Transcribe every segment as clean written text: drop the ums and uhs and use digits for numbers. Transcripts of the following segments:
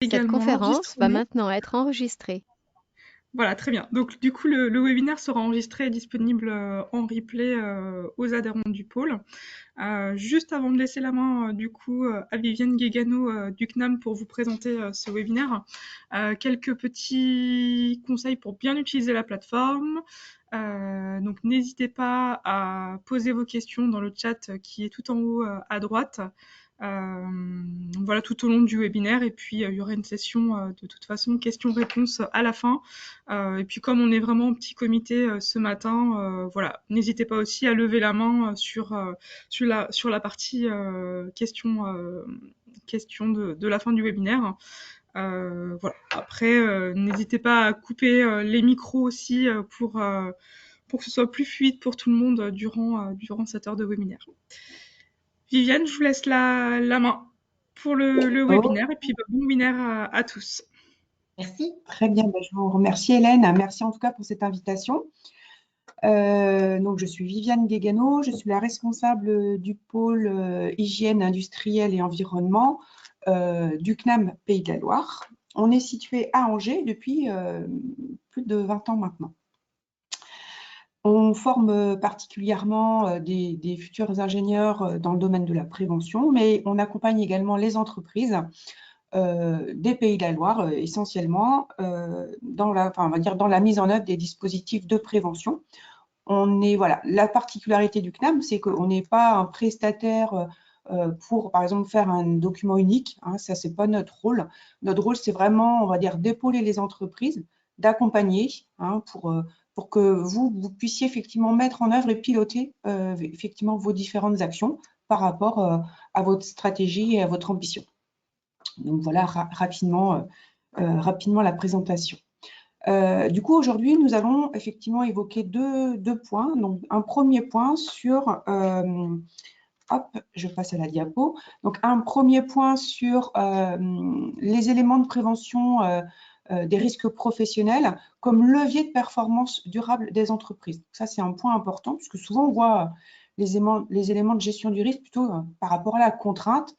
Cette également conférence va l'enregistrement. maintenant être enregistrée. Voilà, très bien. Donc, du coup, le webinaire sera enregistré et disponible en replay aux adhérents du pôle. Juste avant de laisser la main, du coup, à Viviane Guégano du CNAM pour vous présenter ce webinaire, quelques petits conseils pour bien utiliser la plateforme. Donc, n'hésitez pas à poser vos questions dans le chat qui est tout en haut à droite. Voilà, tout au long du webinaire. Et puis, il y aura une session de toute façon questions-réponses à la fin. Et puis, comme on est vraiment en petit comité ce matin, voilà, n'hésitez pas aussi à lever la main sur la partie question de la fin du webinaire. Voilà. Après, n'hésitez pas à couper les micros aussi pour que ce soit plus fluide pour tout le monde durant cette heure de webinaire. Viviane, je vous laisse la main pour le Oh, webinaire et puis bon webinaire à tous. merci. Très bien, ben, je vous remercie Hélène. Merci en tout cas pour cette invitation. Donc, je suis Viviane Guégano, je suis la responsable du pôle hygiène industrielle et environnement du CNAM Pays de la Loire. On est situé à Angers depuis plus de 20 ans maintenant. On forme particulièrement des futurs ingénieurs dans le domaine de la prévention, mais on accompagne également les entreprises des Pays de la Loire, essentiellement dans on va dire dans la mise en œuvre des dispositifs de prévention. Voilà, la particularité du CNAM, c'est qu'on n'est pas un prestataire pour, par exemple, faire un document unique. Hein, ça, c'est pas notre rôle. Notre rôle, c'est vraiment, on va dire, d'épauler les entreprises, d'accompagner hein, pour que vous puissiez effectivement mettre en œuvre et piloter effectivement vos différentes actions par rapport à votre stratégie et à votre ambition. Donc voilà rapidement la présentation. Du coup, aujourd'hui, nous allons effectivement évoquer deux points. Donc, un premier point sur, hop, je passe à la diapo. Donc, un premier point sur les éléments de prévention des risques professionnels comme levier de performance durable des entreprises. Ça, c'est un point important puisque souvent, on voit les éléments de gestion du risque plutôt par rapport à la contrainte.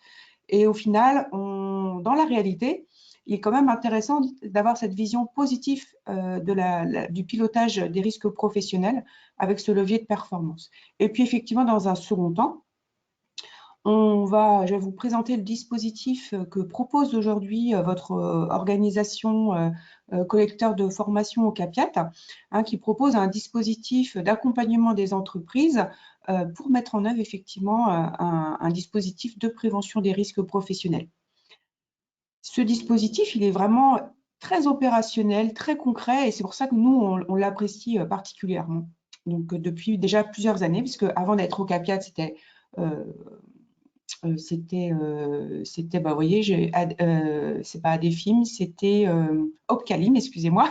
Et au final, dans la réalité, il est quand même intéressant d'avoir cette vision positive du pilotage des risques professionnels avec ce levier de performance. Et puis effectivement, dans un second temps, je vais vous présenter le dispositif que propose aujourd'hui votre organisation collecteur de formation au CAPIAT, hein, qui propose un dispositif d'accompagnement des entreprises pour mettre en œuvre effectivement un dispositif de prévention des risques professionnels. Ce dispositif, il est vraiment très opérationnel, très concret, et c'est pour ça que nous, on l'apprécie particulièrement. Donc, depuis déjà plusieurs années, puisque avant d'être au CAPIAT, bah, vous voyez, c'est pas Adefim, c'était Opcalim, excusez-moi.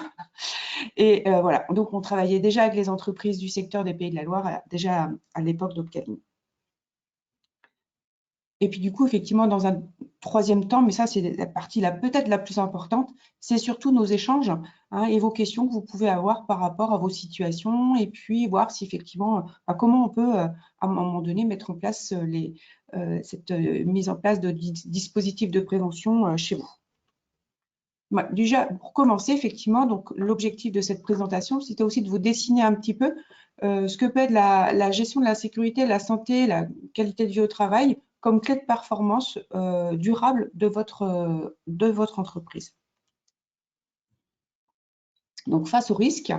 Et voilà, donc on travaillait déjà avec les entreprises du secteur des Pays de la Loire, déjà à l'époque d'Opcalim. Et puis du coup, effectivement, dans un troisième temps, mais ça c'est la partie peut-être la plus importante, c'est surtout nos échanges hein, et vos questions que vous pouvez avoir par rapport à vos situations et puis voir si effectivement, comment on peut à un moment donné mettre en place cette mise en place de dispositifs de prévention chez vous. Déjà, pour commencer, effectivement, donc l'objectif de cette présentation, c'était aussi de vous dessiner un petit peu ce que peut être la gestion de la sécurité, de la santé, la qualité de vie au travail comme clé de performance durable de votre entreprise. Donc, face au risque,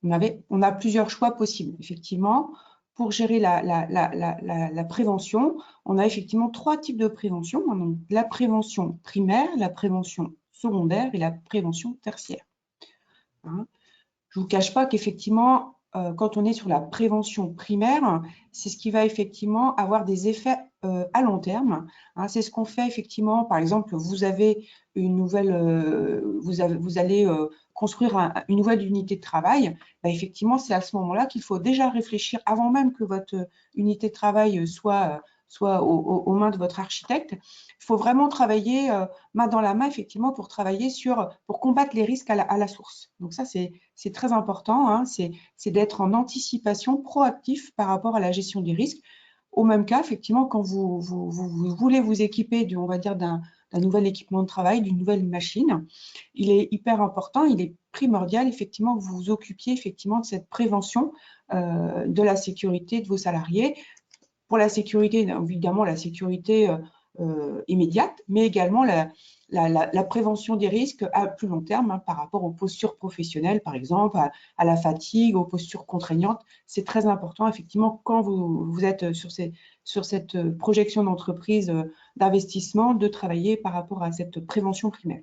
on a plusieurs choix possibles. Effectivement, pour gérer la prévention, on a effectivement trois types de prévention. Donc, la prévention primaire, la prévention secondaire et la prévention tertiaire. Hein. Je ne vous cache pas qu'effectivement, quand on est sur la prévention primaire, c'est ce qui va effectivement avoir des effets à long terme. Hein, c'est ce qu'on fait effectivement, par exemple, vous avez une nouvelle, vous allez construire une nouvelle unité de travail. Ben, effectivement, c'est à ce moment-là qu'il faut déjà réfléchir avant même que votre unité de travail soit aux mains de votre architecte. Il faut vraiment travailler main dans la main, effectivement, pour combattre les risques à la source. Donc ça, c'est très important, hein, c'est d'être en anticipation proactif par rapport à la gestion des risques. Au même cas, effectivement, quand vous voulez vous équiper, on va dire, d'un nouvel équipement de travail, d'une nouvelle machine. Il est hyper important, il est primordial effectivement que vous vous occupiez effectivement de cette prévention de la sécurité de vos salariés. Pour la sécurité, évidemment, la sécurité immédiate, mais également la prévention des risques à plus long terme par rapport aux postures professionnelles, par exemple, à la fatigue, aux postures contraignantes. C'est très important, effectivement, quand vous êtes sur cette projection d'entreprise d'investissement, de travailler par rapport à cette prévention primaire.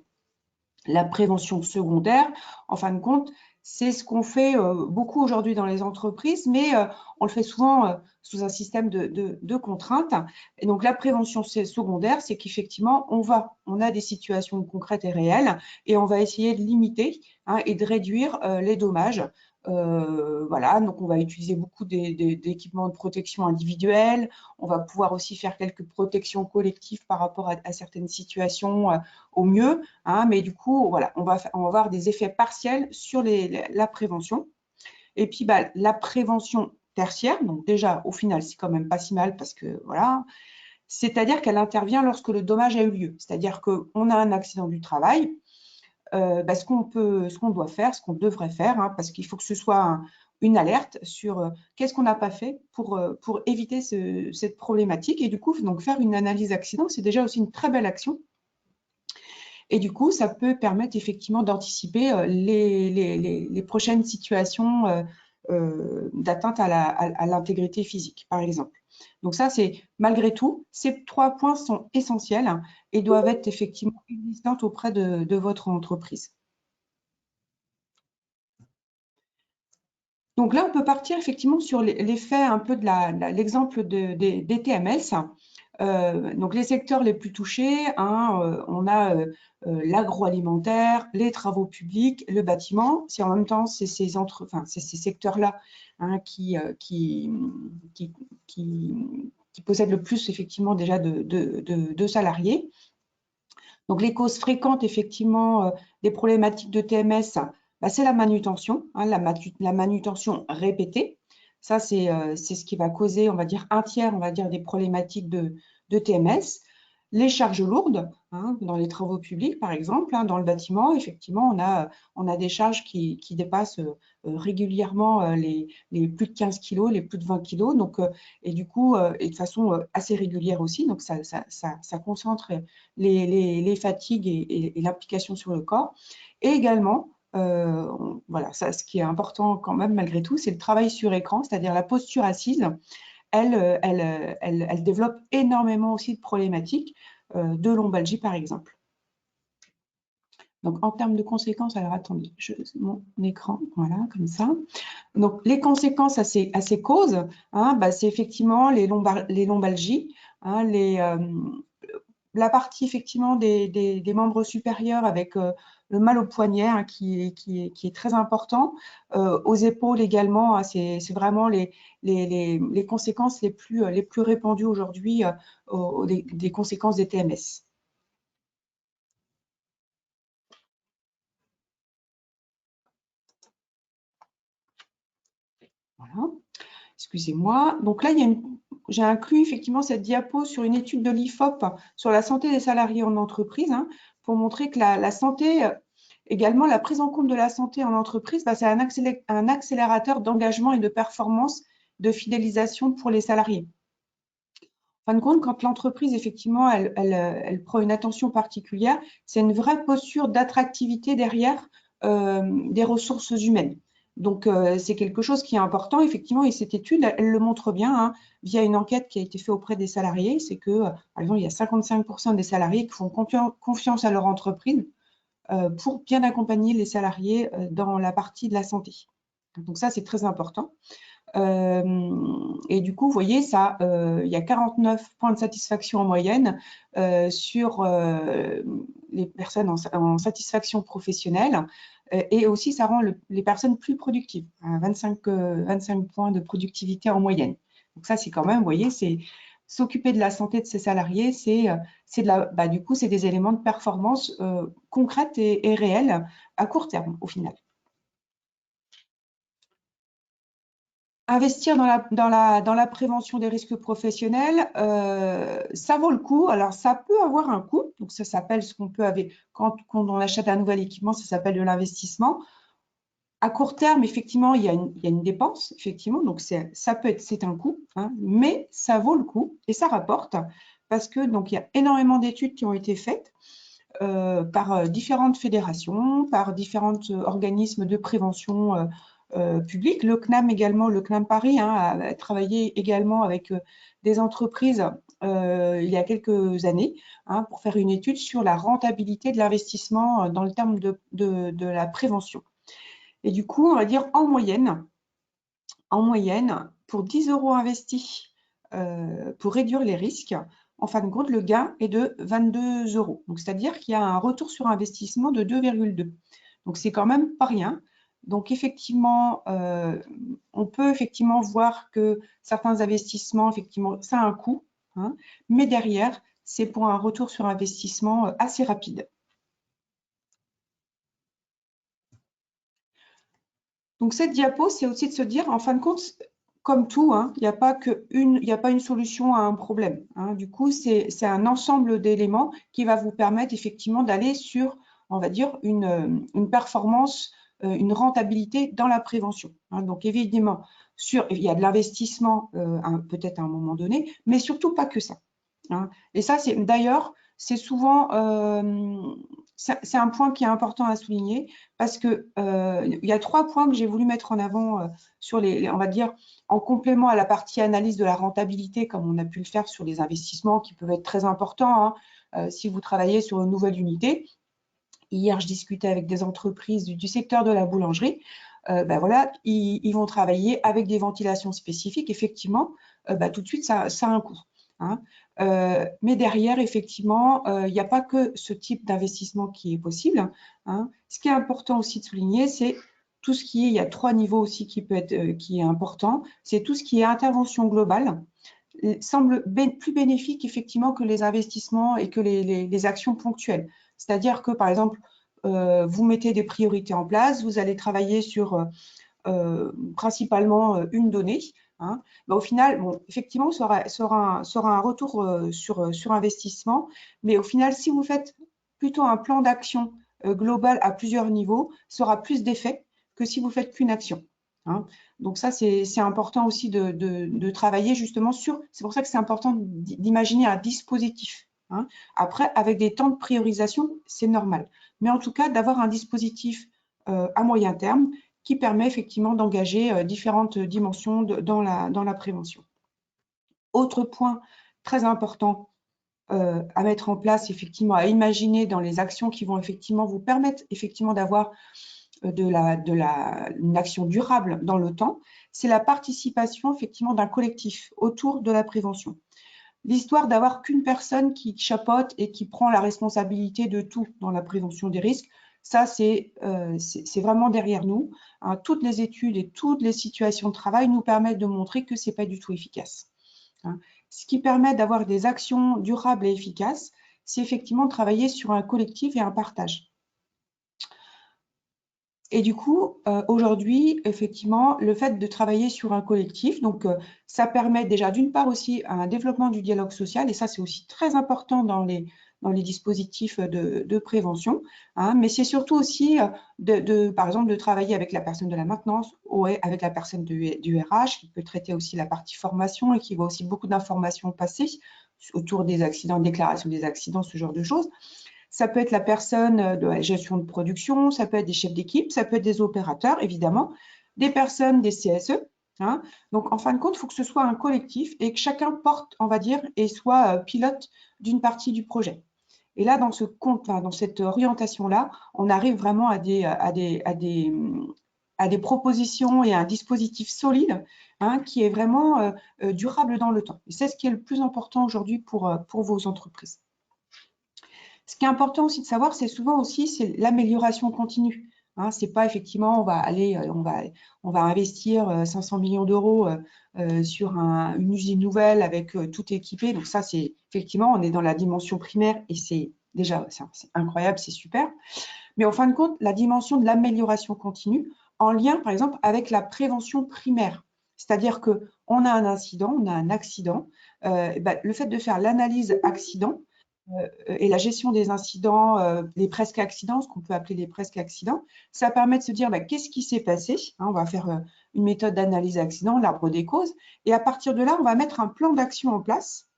La prévention secondaire, en fin de compte, c'est ce qu'on fait beaucoup aujourd'hui dans les entreprises, mais on le fait souvent sous un système de contraintes. Et donc, la prévention secondaire, c'est qu'effectivement, on a des situations concrètes et réelles et on va essayer de limiter et de réduire les dommages. Voilà, donc on va utiliser beaucoup d'équipements de protection individuelle. On va pouvoir aussi faire quelques protections collectives par rapport à certaines situations au mieux. Mais du coup, voilà, on va avoir des effets partiels sur la prévention. Et puis, la prévention tertiaire, donc déjà, au final, c'est quand même pas si mal parce que, voilà, c'est-à-dire qu'elle intervient lorsque le dommage a eu lieu. C'est-à-dire qu'on a un accident du travail, ce qu'on doit faire, ce qu'on devrait faire, parce qu'il faut que ce soit une alerte sur qu'est-ce qu'on n'a pas fait pour éviter cette problématique. Et du coup, donc faire une analyse d'accident, c'est déjà aussi une très belle action. Et du coup, ça peut permettre effectivement d'anticiper les prochaines situations d'atteinte à l'intégrité physique, par exemple. Donc ça, c'est malgré tout, ces 3 points sont essentiels et doivent être effectivement existants auprès de votre entreprise. Donc là, on peut partir effectivement sur l'effet un peu de l'exemple des TMS. Donc les secteurs les plus touchés, on a l'agroalimentaire, les travaux publics, le bâtiment. En même temps, c'est ces secteurs-là qui possèdent le plus effectivement déjà de salariés. Donc les causes fréquentes effectivement des problématiques de TMS, c'est la manutention, la manutention répétée. Ça, c'est ce qui va causer, on va dire, un tiers, on va dire, des problématiques de TMS. Les charges lourdes, dans les travaux publics, par exemple, dans le bâtiment, effectivement, on a des charges qui dépassent régulièrement les plus de 15 kg, les plus de 20 kg, donc, et du coup, et de façon assez régulière aussi, donc ça concentre les fatigues et l'implication sur le corps. Et également, voilà, ce qui est important quand même malgré tout, c'est le travail sur écran, c'est-à-dire la posture assise. Elle développe énormément aussi de problématiques de lombalgie, par exemple. Donc, en termes de conséquences, alors attendez, mon écran, voilà, comme ça. Donc, les conséquences à ces causes, c'est effectivement les lombalgies, la partie effectivement des membres supérieurs avec le mal au poignet qui est très important, aux épaules également, c'est vraiment les conséquences les plus répandues aujourd'hui des conséquences des TMS. Voilà. Excusez-moi. Donc là, j'ai inclus effectivement cette diapo sur une étude de l'IFOP sur la santé des salariés en entreprise, pour montrer que la santé, également la prise en compte de la santé en entreprise, c'est un accélérateur d'engagement et de performance, de fidélisation pour les salariés. En fin de compte, quand l'entreprise, effectivement, elle prend une attention particulière, c'est une vraie posture d'attractivité derrière des ressources humaines. Donc, c'est quelque chose qui est important, effectivement, et cette étude, elle le montre bien via une enquête qui a été faite auprès des salariés. C'est que, par exemple, il y a 55% des salariés qui font confiance à leur entreprise pour bien accompagner les salariés dans la partie de la santé. Donc ça, c'est très important. Et du coup, vous voyez, il y a 49 points de satisfaction en moyenne sur les personnes en satisfaction professionnelle. Et aussi, ça rend les personnes plus productives, 25 points de productivité en moyenne. Donc ça, c'est quand même, vous voyez, c'est s'occuper de la santé de ses salariés, du coup, c'est des éléments de performance concrètes et réels à court terme, au final. Investir dans la prévention des risques professionnels, ça vaut le coup. Alors, ça peut avoir un coût. Donc, ça s'appelle ce qu'on peut avec, quand on achète un nouvel équipement, ça s'appelle de l'investissement. À court terme, effectivement, il y a une dépense, effectivement. Donc, c'est un coût, hein, mais ça vaut le coup et ça rapporte parce que donc, il y a énormément d'études qui ont été faites par différentes fédérations, par différents organismes de prévention publique. Le CNAM également, le CNAM Paris a travaillé également avec des entreprises il y a quelques années pour faire une étude sur la rentabilité de l'investissement dans le terme de la prévention. Et du coup, on va dire en moyenne, pour 10 € investis pour réduire les risques, en fin de compte, le gain est de 22 €. Donc, c'est-à-dire qu'il y a un retour sur investissement de 2,2. Donc, c'est quand même pas rien. Donc, effectivement, on peut effectivement voir que certains investissements, effectivement, ça a un coût, hein, mais derrière, c'est pour un retour sur investissement assez rapide. Donc, cette diapo, c'est aussi de se dire, en fin de compte, comme tout, hein, il n'y a pas une solution à un problème. Hein. Du coup, c'est un ensemble d'éléments qui va vous permettre effectivement d'aller sur, on va dire, une performance, une rentabilité dans la prévention. Hein. Donc, évidemment, il y a de l'investissement peut-être à un moment donné, mais surtout pas que ça. Hein. Et ça, d'ailleurs, c'est souvent, c'est un point qui est important à souligner parce que il y a 3 points que j'ai voulu mettre en avant sur on va dire, en complément à la partie analyse de la rentabilité, comme on a pu le faire sur les investissements qui peuvent être très importants. Hein, si vous travaillez sur une nouvelle unité, hier, je discutais avec des entreprises du secteur de la boulangerie. Ben voilà, ils vont travailler avec des ventilations spécifiques. Effectivement, tout de suite, ça a un coût. Hein. Mais derrière, effectivement, il n'y a pas que ce type d'investissement qui est possible. Hein. Ce qui est important aussi de souligner, c'est tout ce qui est, il y a 3 niveaux aussi qui est important, c'est tout ce qui est intervention globale, semble plus bénéfique effectivement que les investissements et que les actions ponctuelles. C'est-à-dire que, par exemple, vous mettez des priorités en place, vous allez travailler sur principalement une donnée. Hein. Au final, bon, effectivement, ça aura un retour sur investissement, mais au final, si vous faites plutôt un plan d'action global à plusieurs niveaux, ça aura plus d'effet que si vous faites qu'une action. Hein. Donc ça, c'est important aussi de travailler justement sur. C'est pour ça que c'est important d'imaginer un dispositif. Hein. Après, avec des temps de priorisation, c'est normal. Mais en tout cas, d'avoir un dispositif à moyen terme qui permet effectivement d'engager différentes dimensions dans la prévention. Autre point très important à mettre en place, effectivement, à imaginer dans les actions qui vont effectivement vous permettre effectivement d'avoir une action durable dans le temps, c'est la participation effectivement d'un collectif autour de la prévention. L'histoire d'avoir qu'une personne qui chapeaute et qui prend la responsabilité de tout dans la prévention des risques, ça c'est vraiment derrière nous. Hein. Toutes les études et toutes les situations de travail nous permettent de montrer que ce n'est pas du tout efficace. Hein. Ce qui permet d'avoir des actions durables et efficaces, c'est effectivement de travailler sur un collectif et un partage. Et du coup, aujourd'hui, effectivement, le fait de travailler sur un collectif, donc ça permet déjà d'une part aussi un développement du dialogue social, et ça c'est aussi très important dans les dispositifs de prévention, hein, mais c'est surtout aussi, par exemple, de travailler avec la personne de la maintenance ou avec la personne du RH, qui peut traiter aussi la partie formation et qui voit aussi beaucoup d'informations passer autour des accidents, déclaration des accidents, ce genre de choses. Ça peut être la personne de la gestion de production, ça peut être des chefs d'équipe, ça peut être des opérateurs, évidemment, des personnes des CSE. Hein. Donc, en fin de compte, il faut que ce soit un collectif et que chacun porte, on va dire, et soit pilote d'une partie du projet. Et là, dans cette orientation-là, on arrive vraiment à des propositions et à un dispositif solide hein, qui est vraiment durable dans le temps. Et c'est ce qui est le plus important aujourd'hui pour vos entreprises. Ce qui est important aussi de savoir, c'est souvent aussi l'amélioration continue. Hein, c'est pas effectivement, on va investir 500 millions d'euros sur une usine nouvelle avec tout équipé. Donc ça, c'est effectivement, on est dans la dimension primaire et c'est déjà c'est incroyable, c'est super. Mais en fin de compte, la dimension de l'amélioration continue en lien, par exemple, avec la prévention primaire. C'est-à-dire qu'on a un incident, on a un accident. Le fait de faire l'analyse accident et la gestion des incidents, les presque accidents, ce qu'on peut appeler les presque accidents, ça permet de se dire qu'est-ce qui s'est passé. On va faire une méthode d'analyse accident, l'arbre des causes, et à partir de là, on va mettre un plan d'action en place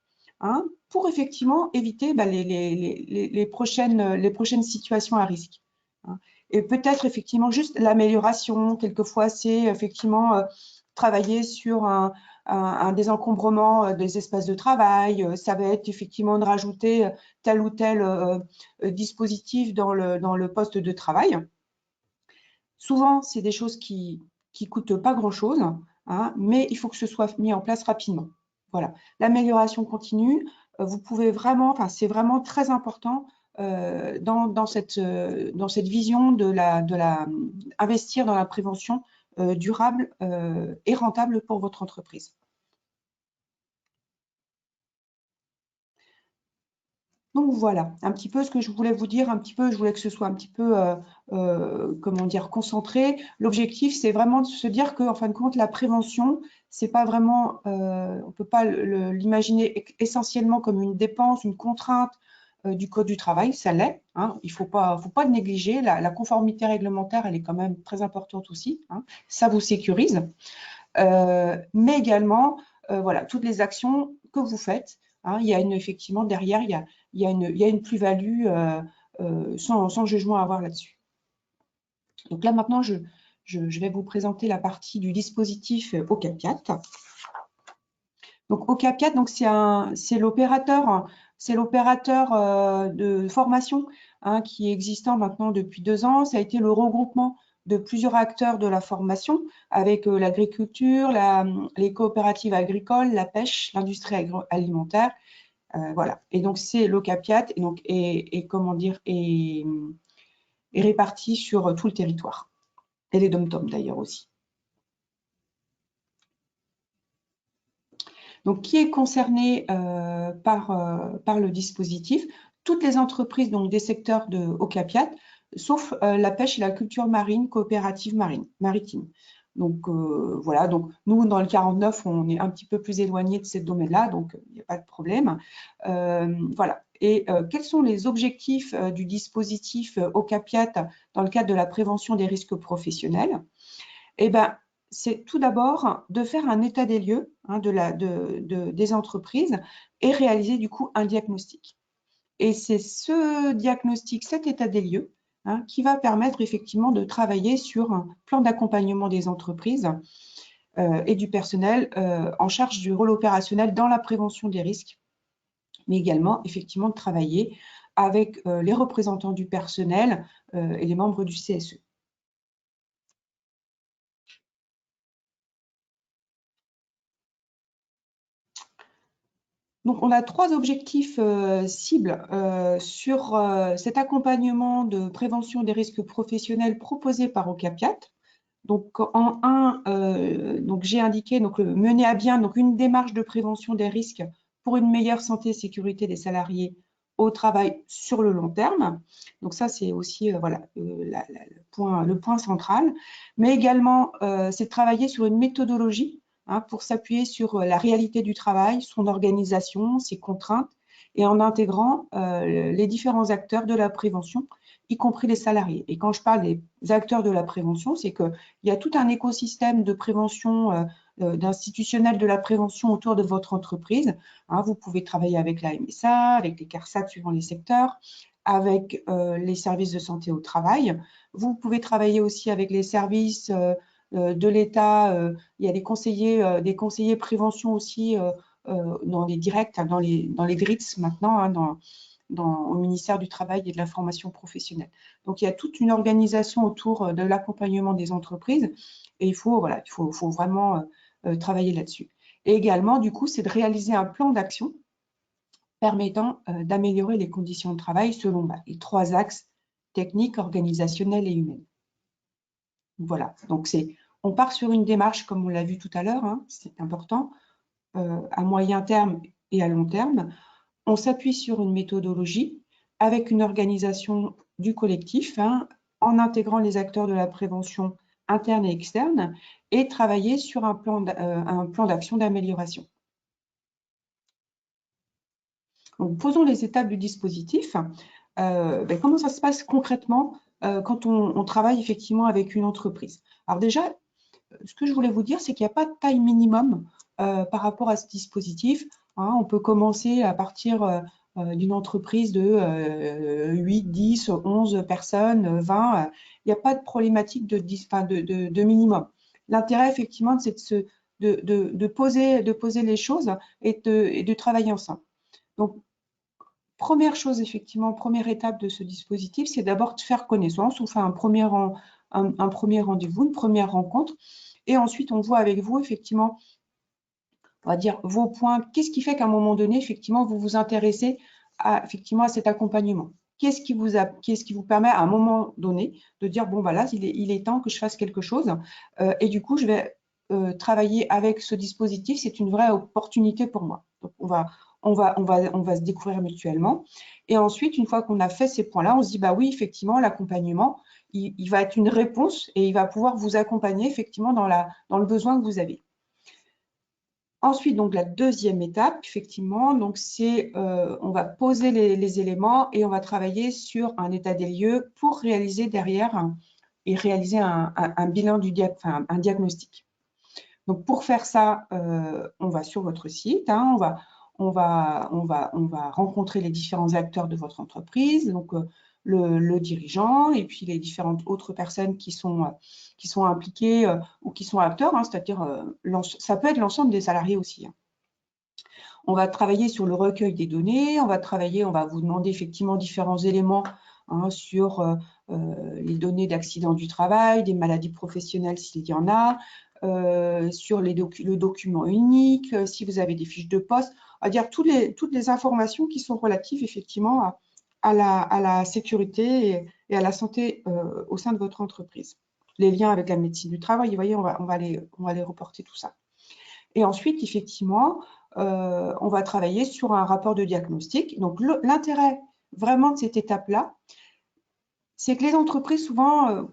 pour effectivement éviter les prochaines situations à risque. Et peut-être effectivement juste l'amélioration. Quelquefois, c'est effectivement travailler sur un désencombrement des espaces de travail. Ça va être effectivement de rajouter tel ou tel dispositif dans le poste de travail. Souvent, c'est des choses qui coûtent pas grand-chose, mais il faut que ce soit mis en place rapidement. Voilà. L'amélioration continue, vous pouvez vraiment, c'est vraiment très important dans cette vision de investir dans la prévention durable et rentable pour votre entreprise. Donc voilà, un petit peu ce que je voulais vous dire, je voulais que ce soit un petit peu, comment dire, concentré. L'objectif, c'est vraiment de se dire qu'en fin de compte, la prévention, c'est pas vraiment, on peut pas l'imaginer essentiellement comme une dépense, une contrainte du Code du travail, ça l'est. Il faut pas le négliger. La conformité réglementaire, elle est quand même très importante aussi. Ça vous sécurise. Mais également, voilà, toutes les actions que vous faites. Il y a effectivement derrière, il y a une plus-value sans jugement à avoir là-dessus. Donc là, maintenant, je vais vous présenter la partie du dispositif OCAP4. Donc OCAP4, c'est l'opérateur de formation qui est existant maintenant depuis 2 ans. Ça a été le regroupement de plusieurs acteurs de la formation avec l'agriculture, les coopératives agricoles, la pêche, l'industrie alimentaire. Voilà. Et donc, c'est l'OCAP4 est réparti sur tout le territoire. Et les DOM-TOM d'ailleurs aussi. Donc, qui est concerné par le dispositif? Toutes les entreprises donc, des secteurs de OCAP4, sauf la pêche et la culture marine, coopérative maritime. Donc, voilà. Donc, nous, dans le 49, on est un petit peu plus éloigné de ces domaines-là, donc il n'y a pas de problème. Voilà. Et quels sont les objectifs du dispositif OCAP4 dans le cadre de la prévention des risques professionnels? Eh bien, c'est tout d'abord de faire un état des lieux des entreprises et réaliser du coup un diagnostic. Et c'est ce diagnostic, cet état des lieux, qui va permettre effectivement de travailler sur un plan d'accompagnement des entreprises et du personnel en charge du rôle opérationnel dans la prévention des risques, mais également effectivement de travailler avec les représentants du personnel et les membres du CSE. Donc, on a 3 objectifs cibles sur cet accompagnement de prévention des risques professionnels proposé par OCAP4. Donc, en 1, j'ai indiqué mener à bien une démarche de prévention des risques pour une meilleure santé et sécurité des salariés au travail sur le long terme. Donc, ça, c'est aussi le point central. Mais également, c'est de travailler sur une méthodologie pour s'appuyer sur la réalité du travail, son organisation, ses contraintes, et en intégrant les différents acteurs de la prévention, y compris les salariés. Et quand je parle des acteurs de la prévention, c'est qu'il y a tout un écosystème de prévention, d'institutionnel de la prévention autour de votre entreprise. Vous pouvez travailler avec la MSA, avec les CARSAT suivant les secteurs, avec les services de santé au travail. Vous pouvez travailler aussi avec les services de l'État. Il y a des conseillers prévention aussi dans les directs, dans les DRITS maintenant, au ministère du Travail et de la Formation professionnelle. Donc, il y a toute une organisation autour de l'accompagnement des entreprises et il faut vraiment travailler là-dessus. Et également, du coup, c'est de réaliser un plan d'action permettant d'améliorer les conditions de travail selon les 3 axes techniques, organisationnels et humains. Voilà, donc on part sur une démarche, comme on l'a vu tout à l'heure, c'est important, à moyen terme et à long terme. On s'appuie sur une méthodologie avec une organisation du collectif, en intégrant les acteurs de la prévention internes et externes, et travailler sur un plan d'action d'amélioration. Donc, posons les étapes du dispositif. Comment ça se passe concrètement quand on travaille effectivement avec une entreprise? Alors déjà, ce que je voulais vous dire, c'est qu'il n'y a pas de taille minimum par rapport à ce dispositif. Hein. On peut commencer à partir d'une entreprise de 8, 10, 11 personnes, 20. Il n'y a pas de problématique de minimum. L'intérêt, effectivement, c'est de poser les choses et de travailler ensemble. Donc, première chose, effectivement, première étape de ce dispositif, c'est d'abord de faire connaissance. On fait un premier rendez-vous, une première rencontre. Et ensuite, on voit avec vous, effectivement, on va dire vos points. Qu'est-ce qui fait qu'à un moment donné, effectivement, vous vous intéressez à cet accompagnement? Qu'est-ce qui vous permet à un moment donné de dire, bon, bah là, il est temps que je fasse quelque chose. Et du coup, je vais travailler avec ce dispositif. C'est une vraie opportunité pour moi. Donc, on va se découvrir mutuellement. Et ensuite, une fois qu'on a fait ces points-là, on se dit, bah oui, effectivement, l'accompagnement, il va être une réponse et il va pouvoir vous accompagner effectivement dans le besoin que vous avez. Ensuite, donc la deuxième étape, effectivement, donc c'est on va poser les éléments et on va travailler sur un état des lieux pour réaliser derrière réaliser un bilan un diagnostic. Donc pour faire ça, on va sur votre site, hein, on va rencontrer les différents acteurs de votre entreprise, donc le dirigeant et puis les différentes autres personnes qui sont impliquées ou qui sont acteurs, hein, c'est-à-dire ça peut être l'ensemble des salariés aussi. Hein. On va travailler sur le recueil des données, on va vous demander effectivement différents éléments hein, sur les données d'accidents du travail, des maladies professionnelles s'il y en a, sur le document unique, si vous avez des fiches de poste, à dire toutes les informations qui sont relatives effectivement à la sécurité et à la santé au sein de votre entreprise. Les liens avec la médecine du travail, vous voyez, on va les reporter tout ça. Et ensuite, effectivement, on va travailler sur un rapport de diagnostic. Donc, l'intérêt vraiment de cette étape-là, c'est que les entreprises, souvent,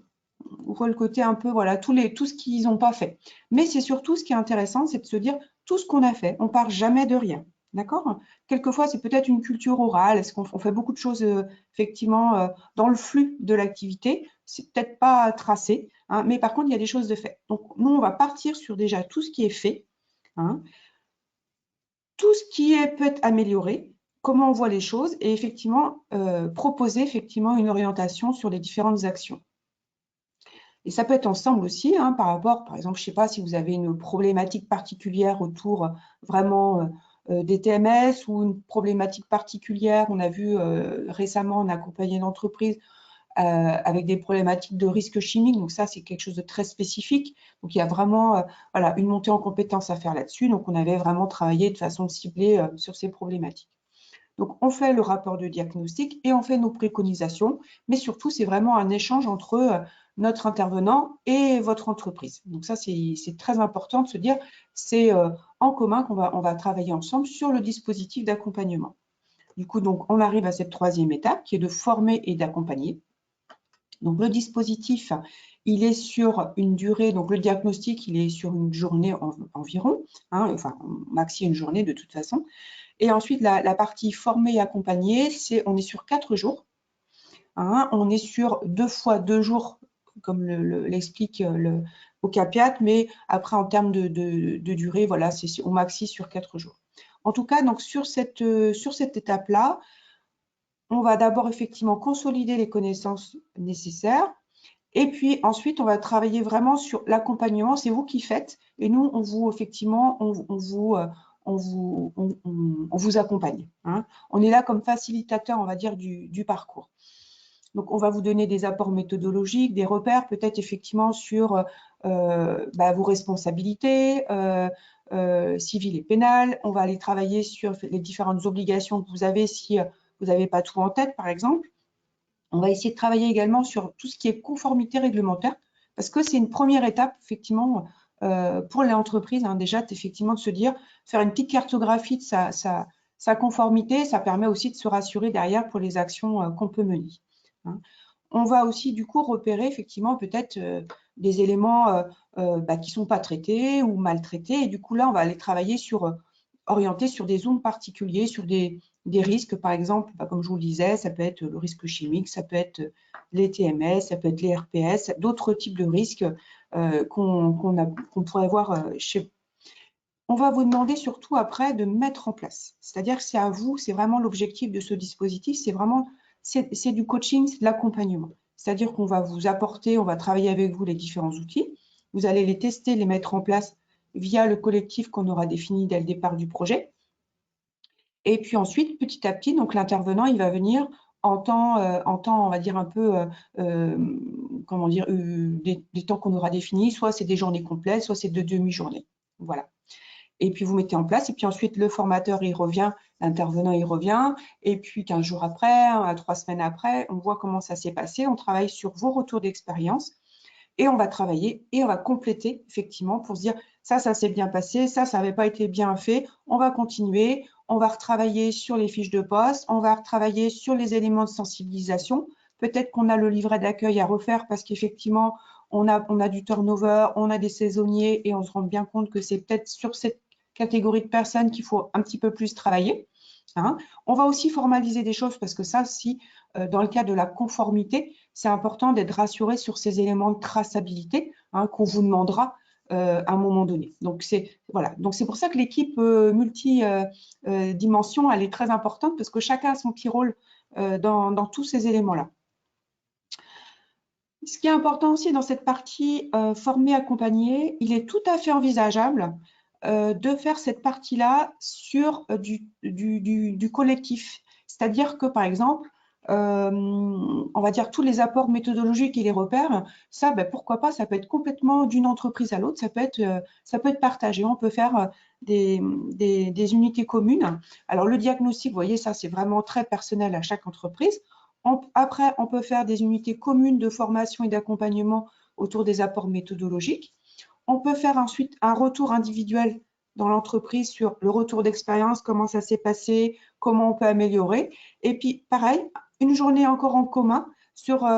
voient le côté un peu, voilà, tout ce qu'ils n'ont pas fait. Mais c'est surtout ce qui est intéressant, c'est de se dire tout ce qu'on a fait, on ne part jamais de rien. D'accord? Quelquefois, c'est peut-être une culture orale. Est-ce qu'on fait beaucoup de choses, effectivement, dans le flux de l'activité? C'est peut-être pas tracé, hein, mais par contre, il y a des choses de fait. Donc, nous, on va partir sur déjà tout ce qui est fait, hein, tout ce qui peut être amélioré, comment on voit les choses et effectivement, proposer effectivement une orientation sur les différentes actions. Et ça peut être ensemble aussi, hein, par exemple, je ne sais pas si vous avez une problématique particulière autour vraiment des TMS ou une problématique particulière. On a vu récemment, on a accompagné une entreprise avec des problématiques de risque chimique. Donc ça, c'est quelque chose de très spécifique. Donc il y a vraiment voilà, une montée en compétences à faire là-dessus. Donc on avait vraiment travaillé de façon ciblée sur ces problématiques. Donc, on fait le rapport de diagnostic et on fait nos préconisations, mais surtout, c'est vraiment un échange entre notre intervenant et votre entreprise. Donc, ça, c'est très important de se dire, c'est en commun qu'on va travailler ensemble sur le dispositif d'accompagnement. Du coup, donc, on arrive à cette troisième étape qui est de former et d'accompagner. Donc, le dispositif, il est sur une durée, donc le diagnostic, il est sur une journée environ, hein, enfin, maxi une journée de toute façon. Et ensuite, la partie formée et accompagnée, on est sur 4 jours. Hein, on est sur 2 fois 2 jours, comme l'explique au CAPIAT, mais après, en termes de durée, voilà, c'est au maxi sur 4 jours. En tout cas, donc, sur cette étape-là, on va d'abord effectivement consolider les connaissances nécessaires. Et puis ensuite, on va travailler vraiment sur l'accompagnement. C'est vous qui faites. Et nous, on vous accompagne. Hein. On est là comme facilitateur, on va dire, du parcours. Donc, on va vous donner des apports méthodologiques, des repères, peut-être effectivement sur vos responsabilités civiles et pénales. On va aller travailler sur les différentes obligations que vous avez si vous n'avez pas tout en tête, par exemple. On va essayer de travailler également sur tout ce qui est conformité réglementaire, parce que c'est une première étape, effectivement, pour l'entreprise, hein, déjà, effectivement, de se dire, faire une petite cartographie de sa conformité, ça permet aussi de se rassurer derrière pour les actions qu'on peut mener. Hein. On va aussi du coup repérer effectivement peut-être des éléments qui ne sont pas traités ou maltraités. Et du coup, là, on va aller travailler orienté sur des zones particuliers, sur des risques, par exemple, comme je vous le disais, ça peut être le risque chimique, ça peut être les TMS, ça peut être les RPS, d'autres types de risques qu'on pourrait voir chez. On va vous demander surtout après de mettre en place. C'est-à-dire que c'est à vous, c'est vraiment l'objectif de ce dispositif, c'est du coaching, c'est de l'accompagnement. C'est-à-dire qu'on va vous apporter, on va travailler avec vous les différents outils. Vous allez les tester, les mettre en place via le collectif qu'on aura défini dès le départ du projet. Et puis ensuite, petit à petit, donc l'intervenant, il va venir en temps, on va dire un peu, comment dire, des temps qu'on aura définis. Soit c'est des journées complètes, soit c'est de demi-journées. Voilà. Et puis, vous mettez en place. Et puis ensuite, le formateur, il revient, l'intervenant, il revient. Et puis, 15 jours après, 3 semaines après, on voit comment ça s'est passé. On travaille sur vos retours d'expérience. Et on va travailler et on va compléter, effectivement, pour se dire, ça s'est bien passé, ça n'avait pas été bien fait. On va continuer. On va retravailler sur les fiches de poste. On va retravailler sur les éléments de sensibilisation. Peut-être qu'on a le livret d'accueil à refaire parce qu'effectivement, on a du turnover, on a des saisonniers et on se rend bien compte que c'est peut-être sur cette catégorie de personnes qu'il faut un petit peu plus travailler. Hein. On va aussi formaliser des choses parce que ça, si dans le cas de la conformité, c'est important d'être rassuré sur ces éléments de traçabilité qu'on vous demandera à un moment donné. Donc, c'est voilà. Donc, c'est pour ça que l'équipe multidimension, elle est très importante parce que chacun a son petit rôle dans tous ces éléments-là. Ce qui est important aussi dans cette partie former, accompagner, il est tout à fait envisageable de faire cette partie-là sur du collectif. C'est-à-dire que, par exemple, on va dire tous les apports méthodologiques et les repères, ça, pourquoi pas, ça peut être complètement d'une entreprise à l'autre, ça peut être partagé. On peut faire des unités communes. Alors, le diagnostic, vous voyez, ça, c'est vraiment très personnel à chaque entreprise. Après, on peut faire des unités communes de formation et d'accompagnement autour des apports méthodologiques. On peut faire ensuite un retour individuel dans l'entreprise sur le retour d'expérience, comment ça s'est passé, comment on peut améliorer. Et puis, pareil, une journée encore en commun sur,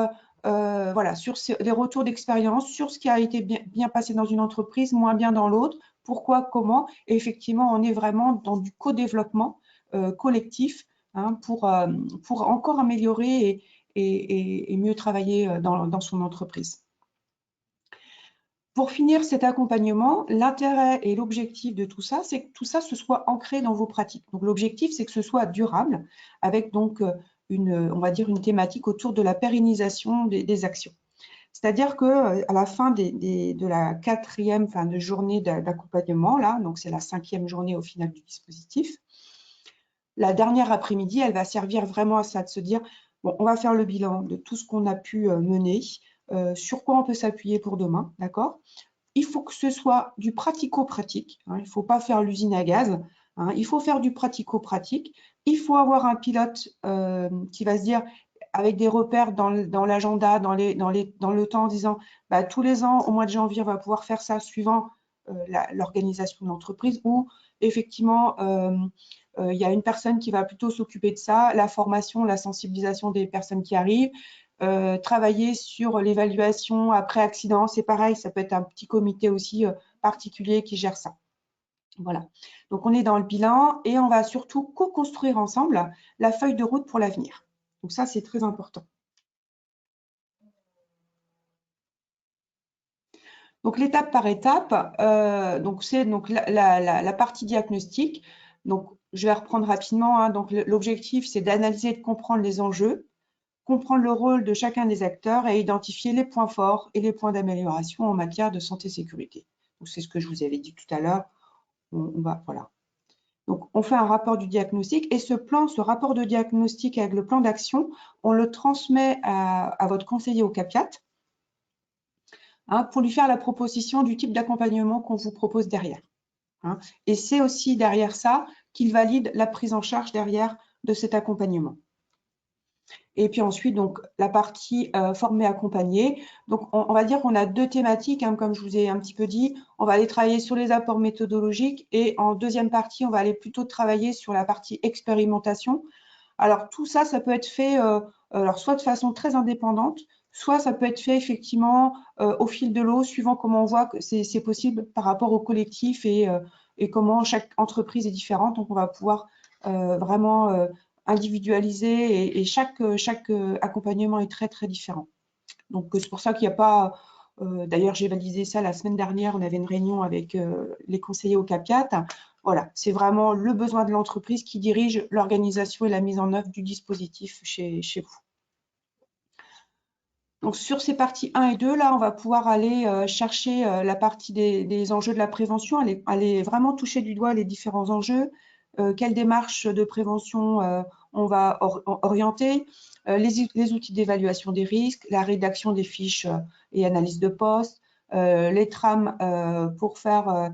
sur les retours d'expérience, sur ce qui a été bien passé dans une entreprise, moins bien dans l'autre, pourquoi, comment. Et effectivement, on est vraiment dans du co-développement collectif pour encore améliorer et mieux travailler dans son entreprise. Pour finir cet accompagnement, l'intérêt et l'objectif de tout ça, c'est que tout ça se soit ancré dans vos pratiques. Donc, l'objectif, c'est que ce soit durable, avec donc on va dire une thématique autour de la pérennisation des actions. C'est-à-dire qu'à la fin de la 4e journée d'accompagnement, là, donc c'est la 5e journée au final du dispositif, la dernière après-midi, elle va servir vraiment à ça, de se dire, bon, on va faire le bilan de tout ce qu'on a pu mener, sur quoi on peut s'appuyer pour demain, d'accord? Il faut que ce soit du pratico-pratique, il ne faut pas faire l'usine à gaz, il faut faire du pratico-pratique, il faut avoir un pilote qui va se dire, avec des repères dans l'agenda, dans le temps, en disant, tous les ans, au mois de janvier, on va pouvoir faire ça suivant l'organisation de l'entreprise, ou effectivement, il y a une personne qui va plutôt s'occuper de ça, la formation, la sensibilisation des personnes qui arrivent, travailler sur l'évaluation après accident, c'est pareil, ça peut être un petit comité aussi particulier qui gère ça. Voilà, donc on est dans le bilan et on va surtout co-construire ensemble la feuille de route pour l'avenir. Donc ça, c'est très important. Donc l'étape par étape, donc c'est la partie diagnostic. Donc je vais reprendre rapidement. Donc l'objectif, c'est d'analyser et de comprendre les enjeux, comprendre le rôle de chacun des acteurs et identifier les points forts et les points d'amélioration en matière de santé et sécurité. C'est ce que je vous avais dit tout à l'heure. Voilà. Donc, on fait un rapport du diagnostic et ce rapport de diagnostic avec le plan d'action, on le transmet à votre conseiller au CAPIAT pour lui faire la proposition du type d'accompagnement qu'on vous propose derrière. Et c'est aussi derrière ça qu'il valide la prise en charge derrière de cet accompagnement. Et puis ensuite, donc, la partie former, accompagner. Donc, on va dire qu'on a deux thématiques, comme je vous ai un petit peu dit. On va aller travailler sur les apports méthodologiques et en deuxième partie, on va aller plutôt travailler sur la partie expérimentation Alors tout ça, ça peut être fait alors soit de façon très indépendante, soit ça peut être fait effectivement au fil de l'eau, suivant comment on voit que c'est possible par rapport au collectif et comment chaque entreprise est différente. Donc on va pouvoir vraiment individualiser et chaque accompagnement est très très différent. Donc c'est pour ça qu'il n'y a pas. D'ailleurs, j'ai validé ça la semaine dernière. On avait une réunion avec les conseillers au CAPIAT. Voilà, c'est vraiment le besoin de l'entreprise qui dirige l'organisation et la mise en œuvre du dispositif chez vous. Donc sur ces parties 1 et 2, là, on va pouvoir aller chercher la partie des enjeux de la prévention, aller vraiment toucher du doigt les différents enjeux, quelles démarches de prévention on va orienter, les outils d'évaluation des risques, la rédaction des fiches et analyse de poste, les trames pour faire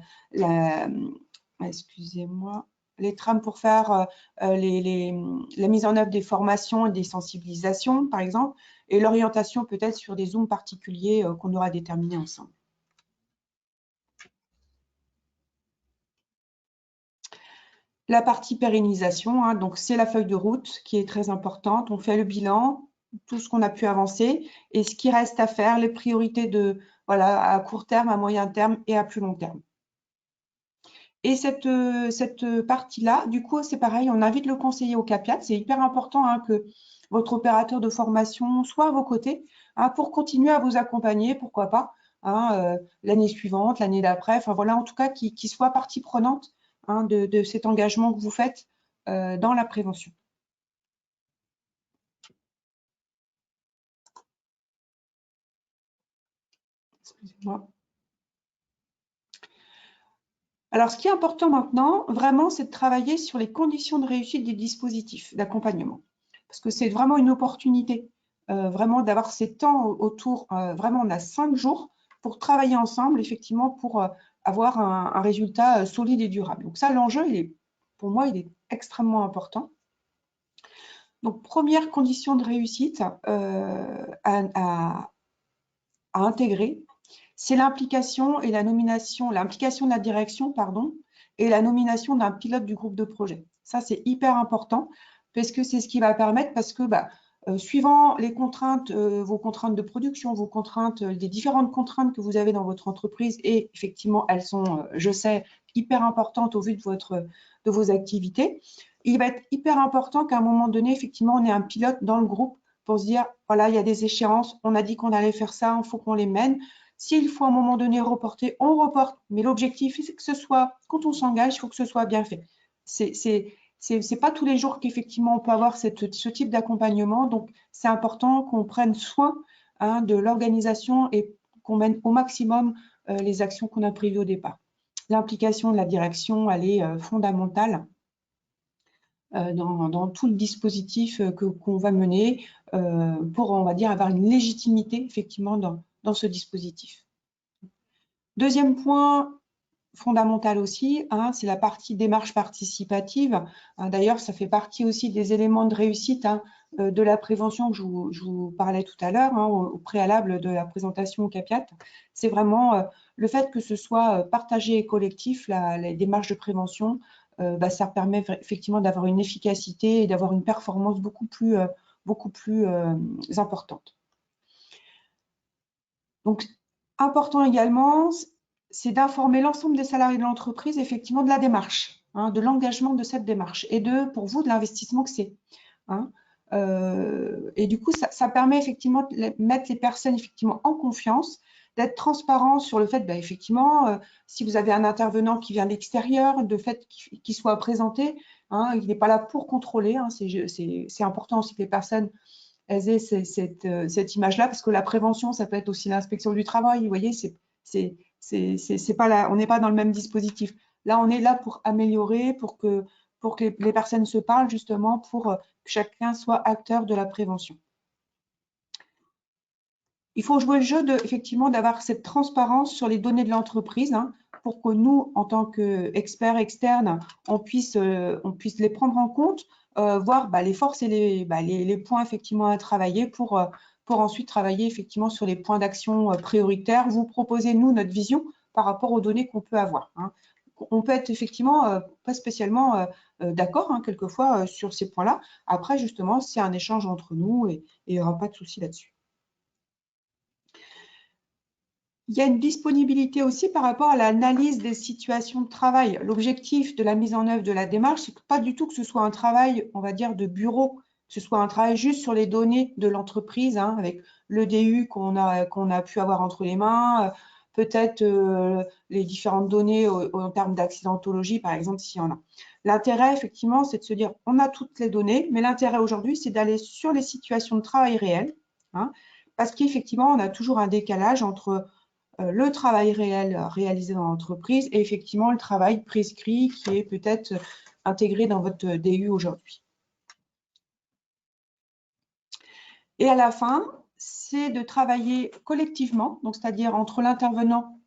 excusez-moi, les trames pour faire la mise en œuvre des formations et des sensibilisations, par exemple, et l'orientation peut-être sur des zooms particuliers qu'on aura déterminés ensemble. La partie pérennisation, hein, donc c'est la feuille de route qui est très importante. On fait le bilan, tout ce qu'on a pu avancer et ce qui reste à faire, les priorités voilà, à court terme, à moyen terme et à plus long terme. Et cette partie-là, du coup, c'est pareil, on invite le conseiller au CAPIAT. C'est hyper important hein, que votre opérateur de formation soit à vos côtés hein, pour continuer à vous accompagner, pourquoi pas, hein, l'année suivante, l'année d'après, enfin voilà, en tout cas, qui soit partie prenante hein, de cet engagement que vous faites dans la prévention. Excusez-moi. Alors, ce qui est important maintenant, vraiment, c'est de travailler sur les conditions de réussite des dispositifs d'accompagnement. Parce que c'est vraiment une opportunité, vraiment d'avoir ces temps autour. Vraiment, on a 5 jours pour travailler ensemble, effectivement, pour avoir un résultat solide et durable. Donc ça, l'enjeu, pour moi, il est extrêmement important. Donc, première condition de réussite à intégrer, c'est l'implication et la nomination, l'implication de la direction, pardon, et la nomination d'un pilote du groupe de projet. Ça, c'est hyper important parce que c'est ce qui va permettre, parce que suivant les contraintes, vos contraintes de production, vos contraintes, des différentes contraintes que vous avez dans votre entreprise, et effectivement, elles sont, je sais, hyper importantes au vu de vos activités, il va être hyper important qu'à un moment donné, effectivement, on ait un pilote dans le groupe pour se dire, voilà, il y a des échéances, on a dit qu'on allait faire ça, il faut qu'on les mène. S'il faut à un moment donné reporter, on reporte. Mais l'objectif, c'est que ce soit, quand on s'engage, il faut que ce soit bien fait. C'est pas tous les jours qu'effectivement on peut avoir ce type d'accompagnement. Donc, c'est important qu'on prenne soin hein, de l'organisation et qu'on mène au maximum les actions qu'on a prévues au départ. L'implication de la direction, elle est fondamentale dans tout le dispositif qu'on va mener pour, on va dire, avoir une légitimité effectivement dans ce dispositif. Deuxième point fondamental aussi, hein, c'est la partie démarche participative. Hein, d'ailleurs, ça fait partie aussi des éléments de réussite hein, de la prévention que je vous parlais tout à l'heure, hein, au préalable de la présentation au CAPIAT. C'est vraiment le fait que ce soit partagé et collectif, les démarches de prévention, ça permet effectivement d'avoir une efficacité et d'avoir une performance beaucoup plus importante. Donc, important également, c'est d'informer l'ensemble des salariés de l'entreprise effectivement de la démarche, hein, de l'engagement de cette démarche et pour vous, de l'investissement que c'est. Hein. Et du coup, ça permet effectivement de mettre les personnes effectivement en confiance, d'être transparent sur le fait, effectivement, si vous avez un intervenant qui vient de l'extérieur, de fait qu'il soit présenté, hein, il n'est pas là pour contrôler. Hein, c'est important aussi que les personnes elles aient cette image-là, parce que la prévention, ça peut être aussi l'inspection du travail. Vous voyez, c'est pas là, on n'est pas dans le même dispositif. Là, on est là pour améliorer, pour que les personnes se parlent justement, pour que chacun soit acteur de la prévention. Il faut jouer le jeu effectivement d'avoir cette transparence sur les données de l'entreprise hein, pour que nous, en tant qu'experts externes, on puisse les prendre en compte, voir les forces et les points effectivement à travailler pour ensuite travailler effectivement sur les points d'action prioritaires. Vous proposez, nous, notre vision par rapport aux données qu'on peut avoir. Hein. on peut être effectivement pas spécialement d'accord, hein, quelquefois, sur ces points-là. Après, justement, c'est un échange entre nous et il n'y aura pas de souci là-dessus. Il y a une disponibilité aussi par rapport à l'analyse des situations de travail. L'objectif de la mise en œuvre de la démarche, c'est pas du tout que ce soit un travail, on va dire, de bureau, que ce soit un travail juste sur les données de l'entreprise, hein, avec l'EDU qu'on a pu avoir entre les mains, peut-être les différentes données en termes d'accidentologie, par exemple, s'il y en a. L'intérêt, effectivement, c'est de se dire, on a toutes les données, mais l'intérêt aujourd'hui, c'est d'aller sur les situations de travail réelles, hein, parce qu'effectivement, on a toujours un décalage entre le travail réel réalisé dans l'entreprise et effectivement le travail prescrit qui est peut-être intégré dans votre DU aujourd'hui. Et à la fin, c'est de travailler collectivement, donc c'est-à-dire entre l'intervenant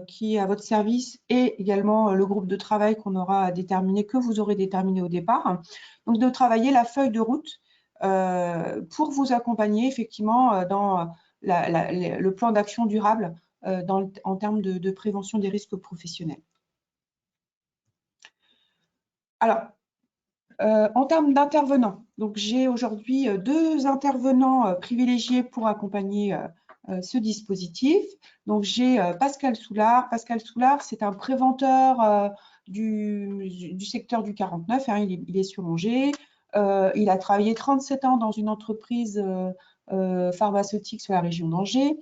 qui est à votre service et également le groupe de travail qu'on aura déterminé, que vous aurez déterminé au départ. Donc de travailler la feuille de route pour vous accompagner effectivement dans le plan d'action durable en termes de prévention des risques professionnels. Alors, en termes d'intervenants, donc j'ai aujourd'hui 2 intervenants privilégiés pour accompagner ce dispositif. Donc j'ai Pascal Soulard. Pascal Soulard, c'est un préventeur du secteur du 49, hein, il est sur Angers. Il a travaillé 37 ans dans une entreprise pharmaceutique sur la région d'Angers.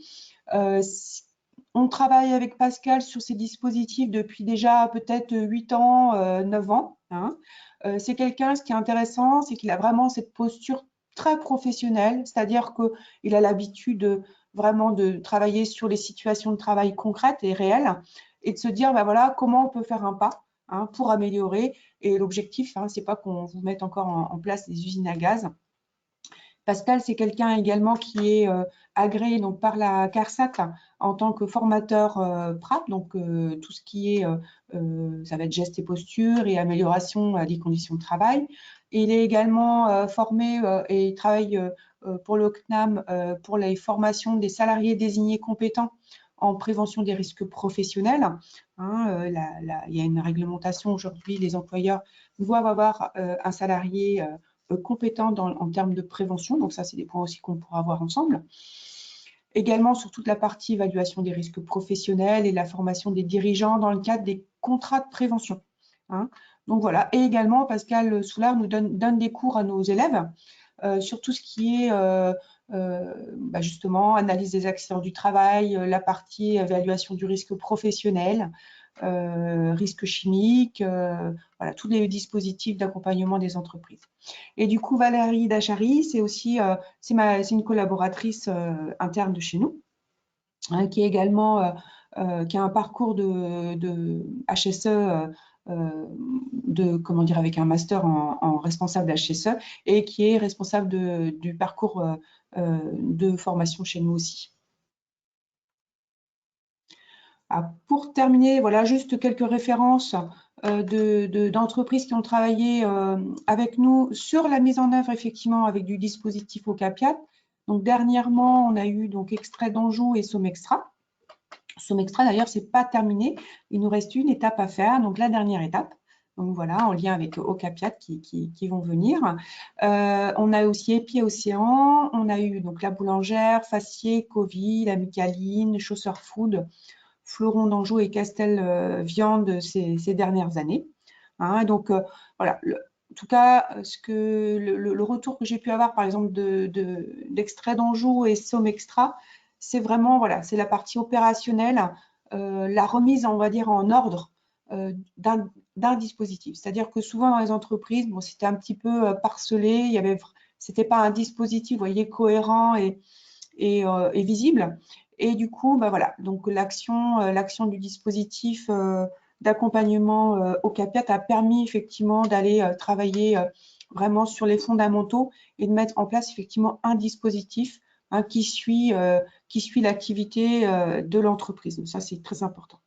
On travaille avec Pascal sur ces dispositifs depuis déjà peut-être 8 ans, 9 ans. Hein. C'est quelqu'un, ce qui est intéressant, c'est qu'il a vraiment cette posture très professionnelle, c'est-à-dire qu'il a l'habitude vraiment de travailler sur les situations de travail concrètes et réelles et de se dire, ben voilà, comment on peut faire un pas, hein, pour améliorer. Et l'objectif, hein, c'est pas qu'on vous mette encore en place des usines à gaz. Pascal, c'est quelqu'un également qui est agréé donc, par la CARSAT en tant que formateur PRAP, donc tout ce qui est, ça va être gestes et postures et amélioration des conditions de travail. Il est également formé et il travaille pour le CNAM pour les formations des salariés désignés compétents en prévention des risques professionnels. Hein, il y a une réglementation aujourd'hui, les employeurs doivent avoir un salarié compétent en termes de prévention. Donc ça, c'est des points aussi qu'on pourra voir ensemble. Également sur toute la partie évaluation des risques professionnels et la formation des dirigeants dans le cadre des contrats de prévention. Hein. Donc voilà. Et également, Pascal Soulard nous donne des cours à nos élèves sur tout ce qui est justement analyse des accidents du travail, la partie évaluation du risque professionnel, risques chimiques, voilà, tous les dispositifs d'accompagnement des entreprises. Et du coup, Valérie Dachary, c'est aussi c'est une collaboratrice interne de chez nous, hein, qui est également qui a un parcours de HSE comment dire, avec un master en responsable HSE et qui est responsable du parcours de formation chez nous aussi. Pour terminer, voilà juste quelques références d'entreprises qui ont travaillé avec nous sur la mise en œuvre effectivement avec du dispositif OCAPIAT. Donc dernièrement, on a eu donc Extrait d'Anjou et Somextra. Somextra d'ailleurs, c'est pas terminé. Il nous reste une étape à faire, donc la dernière étape. Donc voilà, en lien avec OCAPIAT qui vont venir. On a aussi Épi Océan, on a eu donc la Boulangère, Facier, Covy, la Micaline, Chausseur Food, Fleuron d'Anjou et Castel Viande ces dernières années. Hein, donc voilà, en tout cas, le retour que j'ai pu avoir par exemple d'Extrait d'Anjou et Somextra, c'est vraiment voilà, c'est la partie opérationnelle, la remise, on va dire, en ordre d'un dispositif. C'est-à-dire que souvent dans les entreprises, bon, c'était un petit peu parcelé, c'était pas un dispositif, vous voyez, cohérent et visible. Et du coup, bah voilà, donc l'action du dispositif d'accompagnement au CAPIAT a permis effectivement d'aller travailler vraiment sur les fondamentaux et de mettre en place effectivement un dispositif hein, qui suit l'activité de l'entreprise. Donc ça, c'est très important.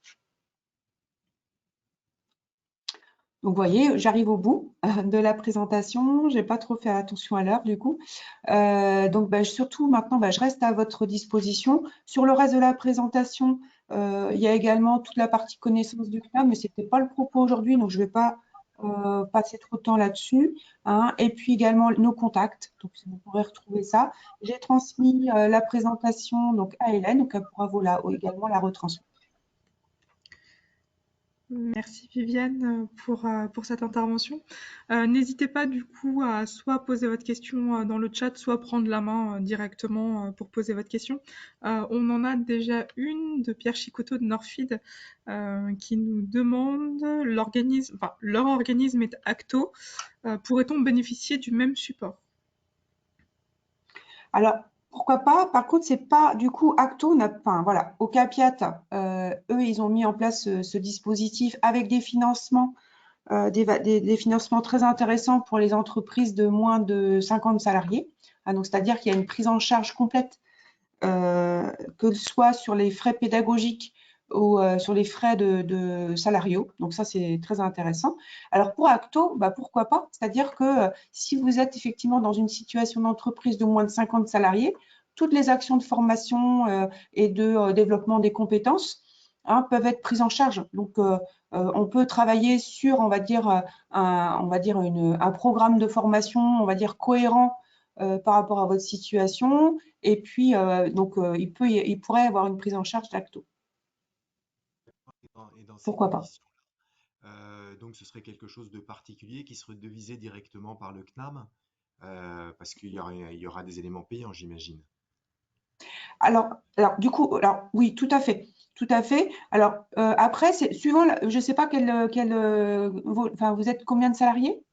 Donc, vous voyez, j'arrive au bout de la présentation. Je n'ai pas trop fait attention à l'heure, du coup. Donc, surtout, maintenant, je reste à votre disposition. Sur le reste de la présentation, Il y a également toute la partie connaissance du CNAM, mais ce n'était pas le propos aujourd'hui, donc je ne vais pas passer trop de temps là-dessus. Hein. Et puis également nos contacts, donc vous pourrez retrouver ça. J'ai transmis la présentation donc, à Hélène, donc elle pourra également la retransmettre. Merci Viviane pour cette intervention. N'hésitez pas du coup à soit poser votre question dans le chat, soit prendre la main directement pour poser votre question. On en a déjà une de Pierre Chicoteau de Norfeed qui nous demande leur organisme est Acto. Pourrait-on bénéficier du même support? Alors, pourquoi pas? Par contre, c'est pas du coup Acto enfin voilà, au Capiat, eux, ils ont mis en place ce dispositif avec des financements, des financements très intéressants pour les entreprises de moins de 50 salariés. Ah, donc, c'est-à-dire qu'il y a une prise en charge complète, que ce soit sur les frais pédagogiques ou sur les frais de salariaux. Donc ça, c'est très intéressant. Alors pour Acto, bah, pourquoi pas? C'est-à-dire que si vous êtes effectivement dans une situation d'entreprise de moins de 50 salariés, toutes les actions de formation et de développement des compétences peuvent être prises en charge. Donc on peut travailler sur, on va dire un programme de formation, on va dire cohérent par rapport à votre situation. Et puis, donc, il pourrait avoir une prise en charge d'Acto. Et dans ces Pourquoi pas? conditions-là, donc ce serait quelque chose de particulier qui serait devisé directement par le CNAM, parce qu'il y aura des éléments payants, j'imagine. Alors, du coup, alors oui, tout à fait, tout à fait. Alors après, c'est suivant, je ne sais pas enfin, vous êtes combien de salariés?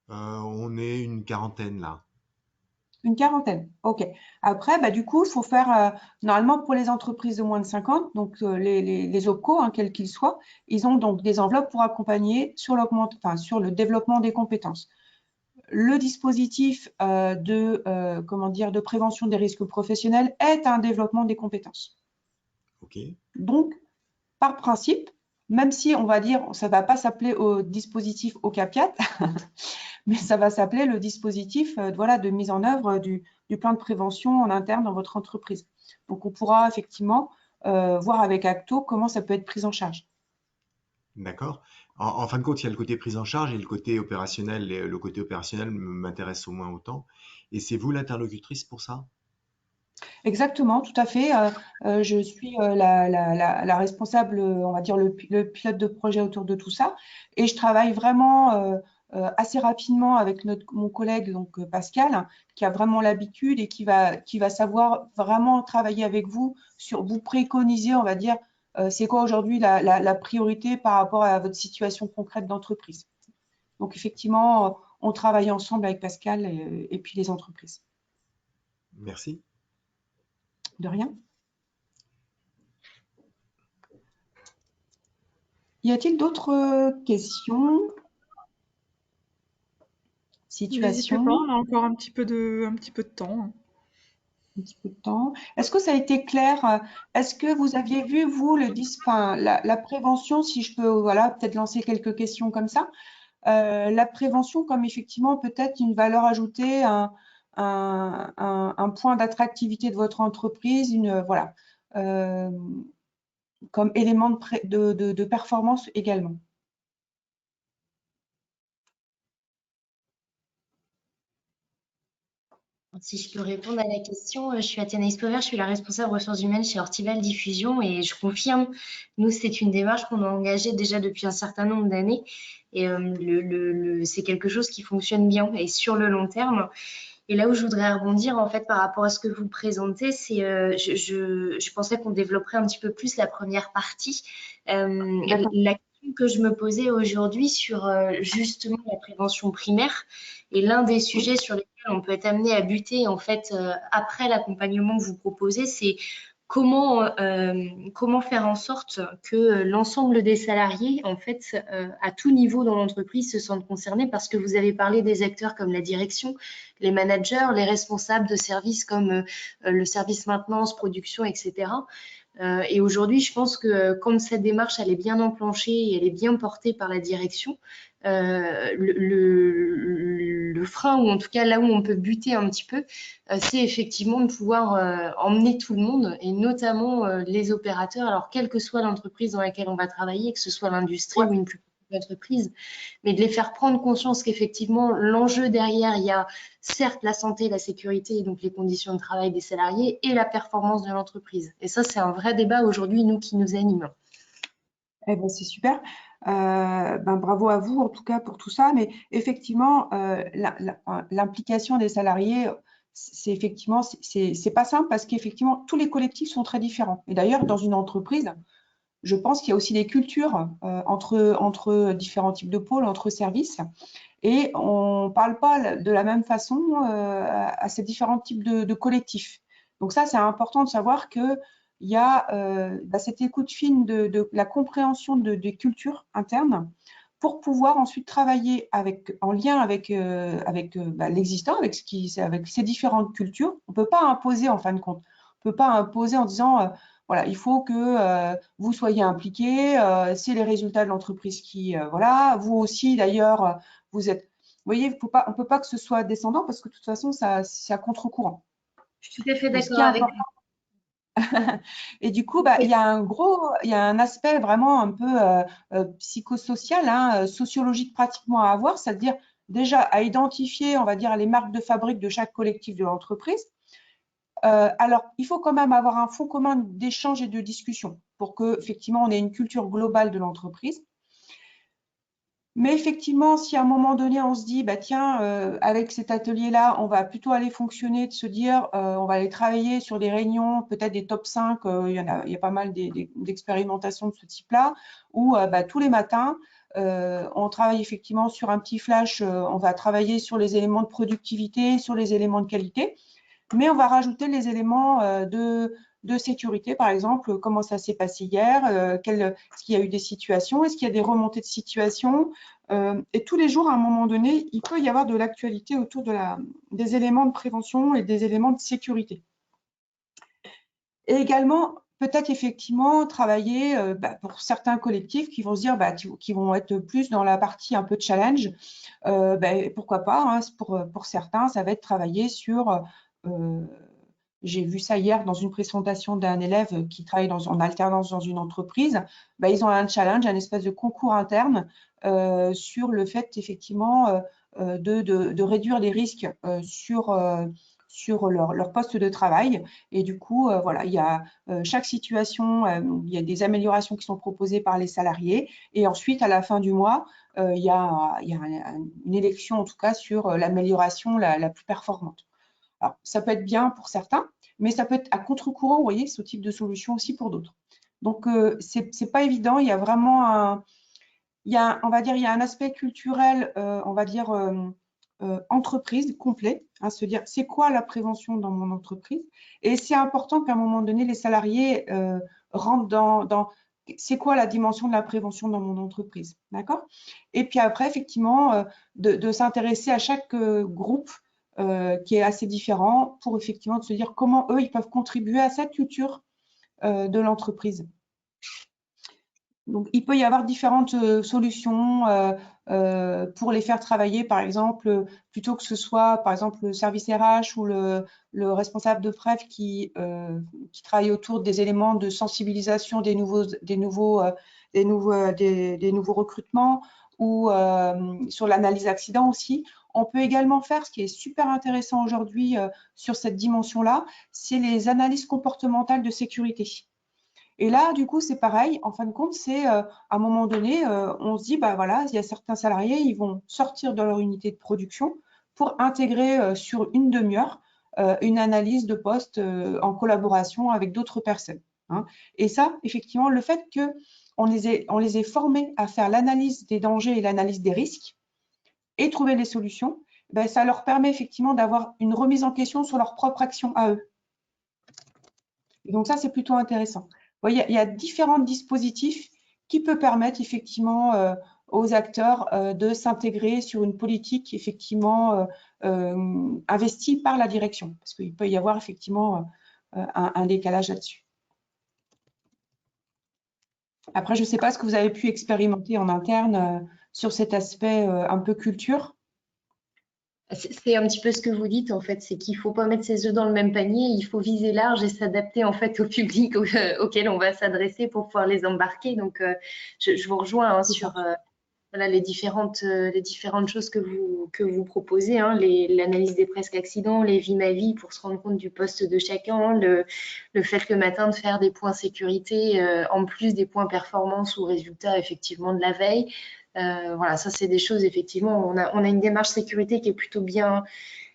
On est une quarantaine là. Une quarantaine. OK. Après, bah, du coup, il faut faire, normalement, pour les entreprises de moins de 50, donc les OPCO, quels qu'ils soient, ils ont donc des enveloppes pour accompagner sur le développement des compétences. Le dispositif de prévention des risques professionnels est un développement des compétences. OK. Donc, par principe, même si on va dire, ça ne va pas s'appeler au dispositif OCAPIAT, mais ça va s'appeler le dispositif de mise en œuvre du plan de prévention en interne dans votre entreprise. Donc, on pourra effectivement voir avec Acto comment ça peut être pris en charge. D'accord. En fin de compte, il y a le côté prise en charge et le côté opérationnel. Et le côté opérationnel m'intéresse au moins autant. Et c'est vous l'interlocutrice pour ça? Exactement, tout à fait. Je suis la responsable, on va dire le pilote de projet autour de tout ça. Et je travaille vraiment assez rapidement avec mon collègue, donc Pascal, qui a vraiment l'habitude et qui va savoir vraiment travailler avec vous sur vous préconiser, on va dire, c'est quoi aujourd'hui la priorité par rapport à votre situation concrète d'entreprise. Donc effectivement, on travaille ensemble avec Pascal et puis les entreprises. Merci. De rien. Y a-t-il d'autres questions? N'hésitez pas, Situations? on a encore un petit peu de temps. Un petit peu de temps. Est-ce que ça a été clair? Est-ce que vous aviez vu, vous, la prévention, si je peux, voilà, peut-être lancer quelques questions comme ça, la prévention comme effectivement peut-être une valeur ajoutée, un point d'attractivité de votre entreprise, voilà, comme élément de performance également. Si je peux répondre à la question, je suis Athénaïs Pauvert, je suis la responsable ressources humaines chez Ortival Diffusion et je confirme, nous, c'est une démarche qu'on a engagée déjà depuis un certain nombre d'années et c'est quelque chose qui fonctionne bien et sur le long terme. Et là où je voudrais rebondir, en fait, par rapport à ce que vous présentez, c'est je pensais qu'on développerait un petit peu plus la première partie. La question que je me posais aujourd'hui sur justement la prévention primaire et l'un des sujets sur lesquels on peut être amené à buter, en fait, après l'accompagnement que vous proposez, c'est comment faire en sorte que l'ensemble des salariés, en fait, à tout niveau dans l'entreprise, se sentent concernés, parce que vous avez parlé des acteurs comme la direction, les managers, les responsables de services comme le service maintenance, production, etc. Et aujourd'hui, je pense que quand cette démarche elle est bien enclenchée et elle est bien portée par la direction, le frein, ou en tout cas là où on peut buter un petit peu, c'est effectivement de pouvoir emmener tout le monde, et notamment les opérateurs, alors quelle que soit l'entreprise dans laquelle on va travailler, que ce soit l'industrie ou une plus petite entreprise, mais de les faire prendre conscience qu'effectivement, l'enjeu derrière, il y a certes la santé, la sécurité, donc les conditions de travail des salariés, et la performance de l'entreprise. Et ça, c'est un vrai débat aujourd'hui, nous, qui nous anime. Eh ben, c'est super. Bravo à vous en tout cas pour tout ça. Mais effectivement, l'implication des salariés, c'est effectivement, c'est pas simple parce qu'effectivement, tous les collectifs sont très différents. Et d'ailleurs, dans une entreprise, je pense qu'il y a aussi des cultures entre différents types de pôles, entre services. Et on ne parle pas de la même façon à ces différents types de collectifs. Donc ça, c'est important de savoir qu'il y a cette écoute fine de la compréhension des cultures internes pour pouvoir ensuite travailler en lien avec l'existant, avec ces différentes cultures. On ne peut pas imposer en fin de compte. On ne peut pas imposer en disant voilà, il faut que vous soyez impliqués, c'est les résultats de l'entreprise qui, voilà, vous aussi d'ailleurs, vous êtes. Vous voyez, on ne peut pas que ce soit descendant parce que de toute façon, c'est à contre-courant. Je suis tout à fait Donc, ce d'accord qui est avec important. Et du coup, vous. il y a un aspect vraiment un peu psychosocial, hein, sociologique pratiquement à avoir, c'est-à-dire déjà à identifier, on va dire, les marques de fabrique de chaque collectif de l'entreprise. Alors, il faut quand même avoir un fond commun d'échange et de discussion pour que, effectivement, on ait une culture globale de l'entreprise. Mais effectivement, si à un moment donné, on se dit, bah, tiens, avec cet atelier-là, on va plutôt aller fonctionner, de se dire, on va aller travailler sur des réunions, peut-être des top 5, il y a pas mal d'expérimentations de ce type-là, où tous les matins, on travaille effectivement sur un petit flash, on va travailler sur les éléments de productivité, sur les éléments de qualité, mais on va rajouter les éléments de sécurité, par exemple, comment ça s'est passé hier, est-ce qu'il y a eu des situations, est-ce qu'il y a des remontées de situations, et tous les jours, à un moment donné, il peut y avoir de l'actualité autour des éléments de prévention et des éléments de sécurité. Et également, peut-être effectivement travailler pour certains collectifs qui vont se dire, qui vont être plus dans la partie un peu de challenge, pourquoi pas, hein, pour certains, ça va être travailler sur j'ai vu ça hier dans une présentation d'un élève qui travaille en alternance dans une entreprise. Ils ont un challenge, un espèce de concours interne sur le fait effectivement de réduire les risques sur leur poste de travail. Et du coup, voilà, il y a chaque situation, il y a des améliorations qui sont proposées par les salariés. Et ensuite, à la fin du mois, il y a une élection en tout cas sur l'amélioration la plus performante. Alors, ça peut être bien pour certains, mais ça peut être à contre-courant, vous voyez, ce type de solution aussi pour d'autres. Donc, c'est pas évident. Il y a vraiment on va dire, il y a un aspect culturel, on va dire, entreprise complet, à se dire, c'est quoi la prévention dans mon entreprise? Et c'est important qu'à un moment donné, les salariés rentrent dans c'est quoi la dimension de la prévention dans mon entreprise, d'accord? Et puis après, effectivement, de s'intéresser à chaque groupe qui est assez différent pour effectivement de se dire comment eux, ils peuvent contribuer à cette culture de l'entreprise. Donc, il peut y avoir différentes solutions pour les faire travailler, par exemple, plutôt que ce soit, par exemple, le service RH ou le responsable de PREF qui travaille autour des éléments de sensibilisation des nouveaux recrutements ou sur l'analyse d'accidents aussi. On peut également faire, ce qui est super intéressant aujourd'hui sur cette dimension-là, c'est les analyses comportementales de sécurité. Et là, du coup, c'est pareil. En fin de compte, c'est à un moment donné, on se dit, voilà, il y a certains salariés, ils vont sortir de leur unité de production pour intégrer sur une demi-heure une analyse de poste en collaboration avec d'autres personnes. Hein. Et ça, effectivement, le fait qu'on les ait formés à faire l'analyse des dangers et l'analyse des risques et trouver les solutions, ça leur permet effectivement d'avoir une remise en question sur leur propre action à eux. Et donc ça, c'est plutôt intéressant. Il y a différents dispositifs qui peuvent permettre effectivement aux acteurs de s'intégrer sur une politique effectivement investie par la direction, parce qu'il peut y avoir effectivement un décalage là-dessus. Après, je ne sais pas ce que vous avez pu expérimenter en interne sur cet aspect un peu culture. C'est un petit peu ce que vous dites en fait, c'est qu'il faut pas mettre ses œufs dans le même panier, il faut viser large et s'adapter en fait au public auquel on va s'adresser pour pouvoir les embarquer. Donc je vous rejoins hein, C'est ça. sur voilà, les différentes choses que vous proposez, hein, l'analyse des presque accidents, les vies ma vie pour se rendre compte du poste de chacun, le fait le matin de faire des points sécurité en plus des points performance ou résultats effectivement de la veille. Voilà, ça c'est des choses effectivement. On a une démarche sécurité qui est plutôt bien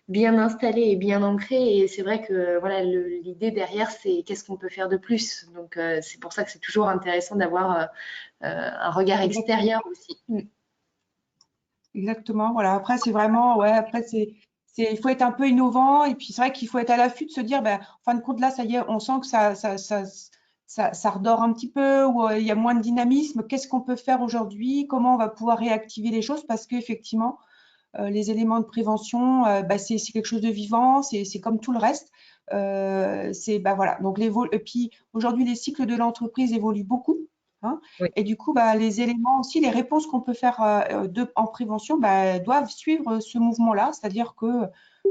installée et bien ancrée. Et c'est vrai que voilà, l'idée derrière, c'est qu'est-ce qu'on peut faire de plus. Donc c'est pour ça que c'est toujours intéressant d'avoir un regard Exactement. extérieur aussi. Exactement. Voilà. Après, c'est vraiment, ouais, après, il faut être un peu innovant. Et puis, c'est vrai qu'il faut être à l'affût de se dire, ben, en fin de compte, là, ça y est, on sent que ça redort un petit peu, ou il y a moins de dynamisme. Qu'est-ce qu'on peut faire aujourd'hui? Comment on va pouvoir réactiver les choses? Parce qu'effectivement, les éléments de prévention, bah, c'est quelque chose de vivant, c'est comme tout le reste. Bah, voilà. Donc, et puis aujourd'hui, les cycles de l'entreprise évoluent beaucoup. Hein, Oui. et du coup, bah, les éléments aussi, les réponses qu'on peut faire en prévention bah, doivent suivre ce mouvement-là. C'est-à-dire que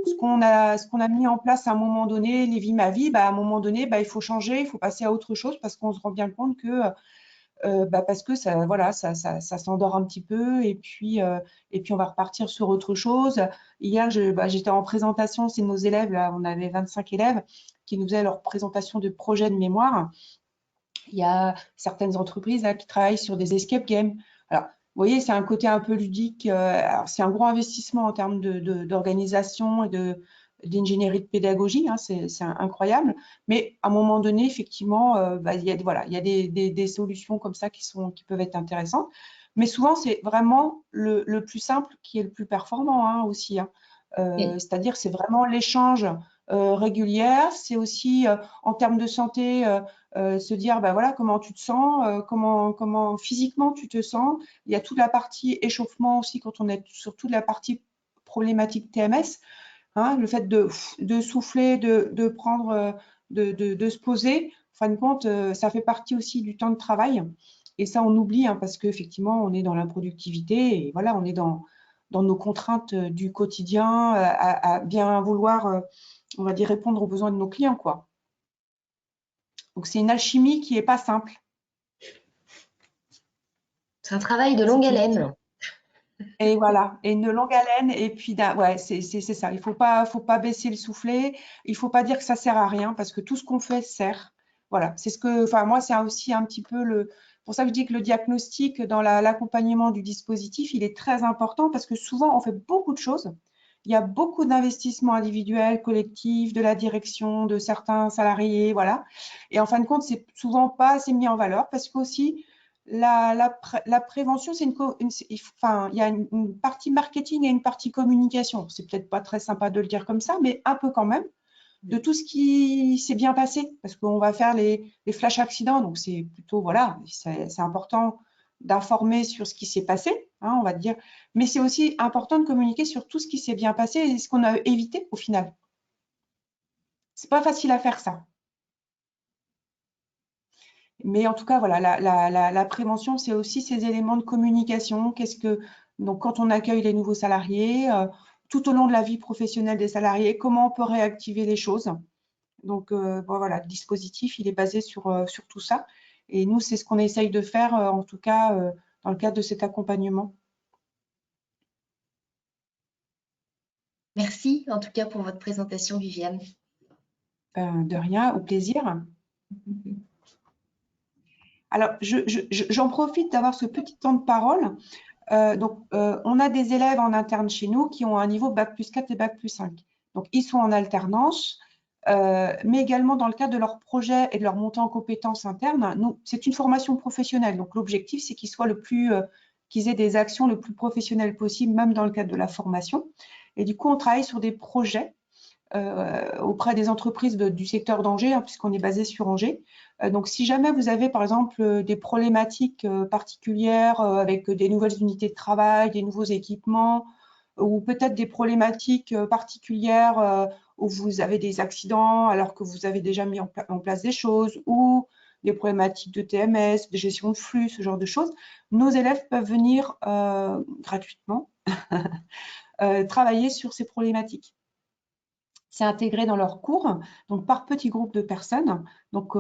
ce qu'on a mis en place à un moment donné, les vies ma vie, bah, à un moment donné, bah, il faut changer, il faut passer à autre chose parce qu'on se rend bien compte que bah, parce que ça, voilà, ça s'endort un petit peu et puis on va repartir sur autre chose. Hier, j'étais en présentation, c'est nos élèves, là, on avait 25 élèves qui nous faisaient leur présentation de projet de mémoire. Il y a certaines entreprises là, qui travaillent sur des escape games. Alors, vous voyez, c'est un côté un peu ludique. Alors, c'est un gros investissement en termes d'organisation et d'ingénierie de pédagogie, hein, c'est incroyable. Mais à un moment donné, effectivement, bah, il y a, voilà, il y a des solutions comme ça qui peuvent être intéressantes. Mais souvent, c'est vraiment le plus simple qui est le plus performant hein, aussi. Hein. C'est-à-dire, c'est vraiment l'échange régulier. C'est aussi en termes de santé, se dire, bah, voilà, comment tu te sens, comment physiquement tu te sens. Il y a toute la partie échauffement aussi quand on est sur toute la partie problématique TMS. Hein, le fait de souffler, de prendre, de se poser, en fin de compte, ça fait partie aussi du temps de travail. Et ça, on oublie hein, parce qu'effectivement, on est dans l'improductivité et voilà, on est dans nos contraintes du quotidien, à bien vouloir, on va dire, répondre aux besoins de nos clients, quoi. Donc, c'est une alchimie qui n'est pas simple. C'est un travail de longue C'est une haleine. Et voilà, et une longue haleine, et puis ouais, c'est ça. Il faut pas baisser le soufflet. Il faut pas dire que ça sert à rien parce que tout ce qu'on fait sert. Voilà, c'est ce que, enfin moi, c'est aussi un petit peu pour ça que je dis que le diagnostic dans l'accompagnement du dispositif, il est très important parce que souvent on fait beaucoup de choses. Il y a beaucoup d'investissements individuels, collectifs, de la direction, de certains salariés, voilà. Et en fin de compte, c'est souvent pas assez mis en valeur parce qu'aussi la prévention, enfin, il y a une partie marketing et une partie communication. C'est peut-être pas très sympa de le dire comme ça, mais un peu quand même, de tout ce qui s'est bien passé, parce qu'on va faire les flash accidents, donc c'est plutôt, voilà, c'est important d'informer sur ce qui s'est passé, hein, on va dire, mais c'est aussi important de communiquer sur tout ce qui s'est bien passé et ce qu'on a évité au final. C'est pas facile à faire ça. Mais en tout cas, voilà, la prévention, c'est aussi ces éléments de communication. Donc, quand on accueille les nouveaux salariés, tout au long de la vie professionnelle des salariés, comment on peut réactiver les choses. Donc, bon, voilà, le dispositif, il est basé sur tout ça. Et nous, c'est ce qu'on essaye de faire, en tout cas, dans le cadre de cet accompagnement. Merci en tout cas pour votre présentation, Viviane. De rien, au plaisir. Alors, j'en profite d'avoir ce petit temps de parole. On a des élèves en interne chez nous qui ont un niveau Bac+4 et Bac+5. Donc, ils sont en alternance, mais également dans le cadre de leur projet et de leur montée en compétences internes. C'est une formation professionnelle. Donc, l'objectif, c'est qu'ils aient des actions le plus professionnelles possible, même dans le cadre de la formation. Et du coup, on travaille sur des projets auprès des entreprises du secteur d'Angers, hein, puisqu'on est basé sur Angers. Donc, si jamais vous avez, par exemple, des problématiques particulières avec des nouvelles unités de travail, des nouveaux équipements, ou peut-être des problématiques particulières où vous avez des accidents alors que vous avez déjà mis en place des choses, ou des problématiques de TMS, de gestion de flux, ce genre de choses, nos élèves peuvent venir gratuitement travailler sur ces problématiques. C'est intégré dans leurs cours, donc par petits groupes de personnes. Donc,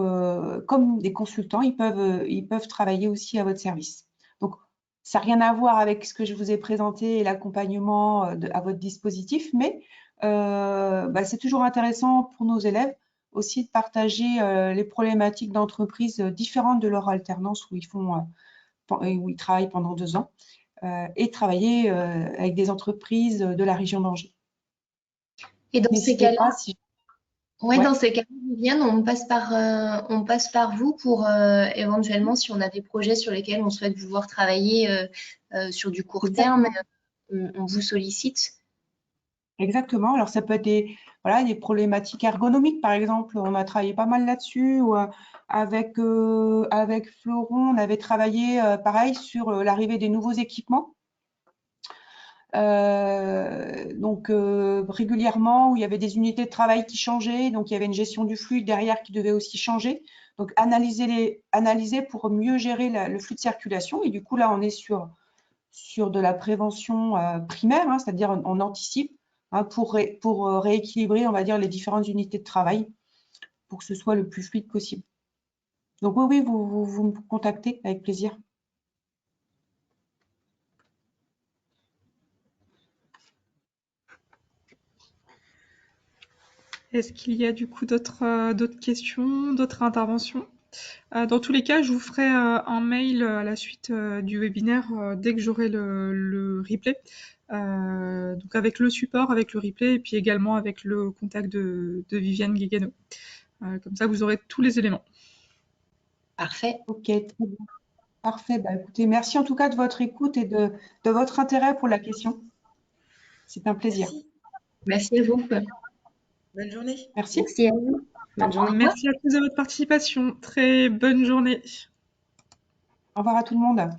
comme des consultants, ils peuvent travailler aussi à votre service. Donc, ça n'a rien à voir avec ce que je vous ai présenté et l'accompagnement à votre dispositif, mais c'est toujours intéressant pour nos élèves aussi de partager les problématiques d'entreprise différentes de leur alternance où ils travaillent pendant 2 ans et travailler avec des entreprises de la région d'Angers. Et dans ces N'hésitez cas-là, pas si ouais, Ouais. dans ces cas-là, Viviane, on passe par vous pour éventuellement, si on a des projets sur lesquels on souhaite vous voir travailler sur du court terme, on vous sollicite. Exactement. Alors, ça peut être des problématiques ergonomiques, par exemple. On a travaillé pas mal là-dessus. Ou, avec Floron, on avait travaillé, pareil, sur l'arrivée des nouveaux équipements. Donc, régulièrement, où il y avait des unités de travail qui changeaient. Donc, il y avait une gestion du flux derrière qui devait aussi changer. Donc, analyser pour mieux gérer le flux de circulation. Et du coup, là, on est sur de la prévention primaire, hein, c'est-à-dire on anticipe pour rééquilibrer, on va dire, les différentes unités de travail pour que ce soit le plus fluide possible. Donc oui, vous me contactez avec plaisir. Est-ce qu'il y a du coup d'autres questions, d'autres interventions? Dans tous les cas, je vous ferai un mail à la suite du webinaire dès que j'aurai le replay. Donc avec le support, avec le replay et puis également avec le contact de Viviane Guégano. Comme ça, vous aurez tous les éléments. Parfait. Ok, très bien. Parfait. Bah, écoutez, merci en tout cas de votre écoute et de votre intérêt pour la question. C'est un plaisir. Merci. Merci à vous. Bonne journée. Merci. Merci à vous. Bonne journée. Merci à tous de votre participation. Très bonne journée. Au revoir à tout le monde.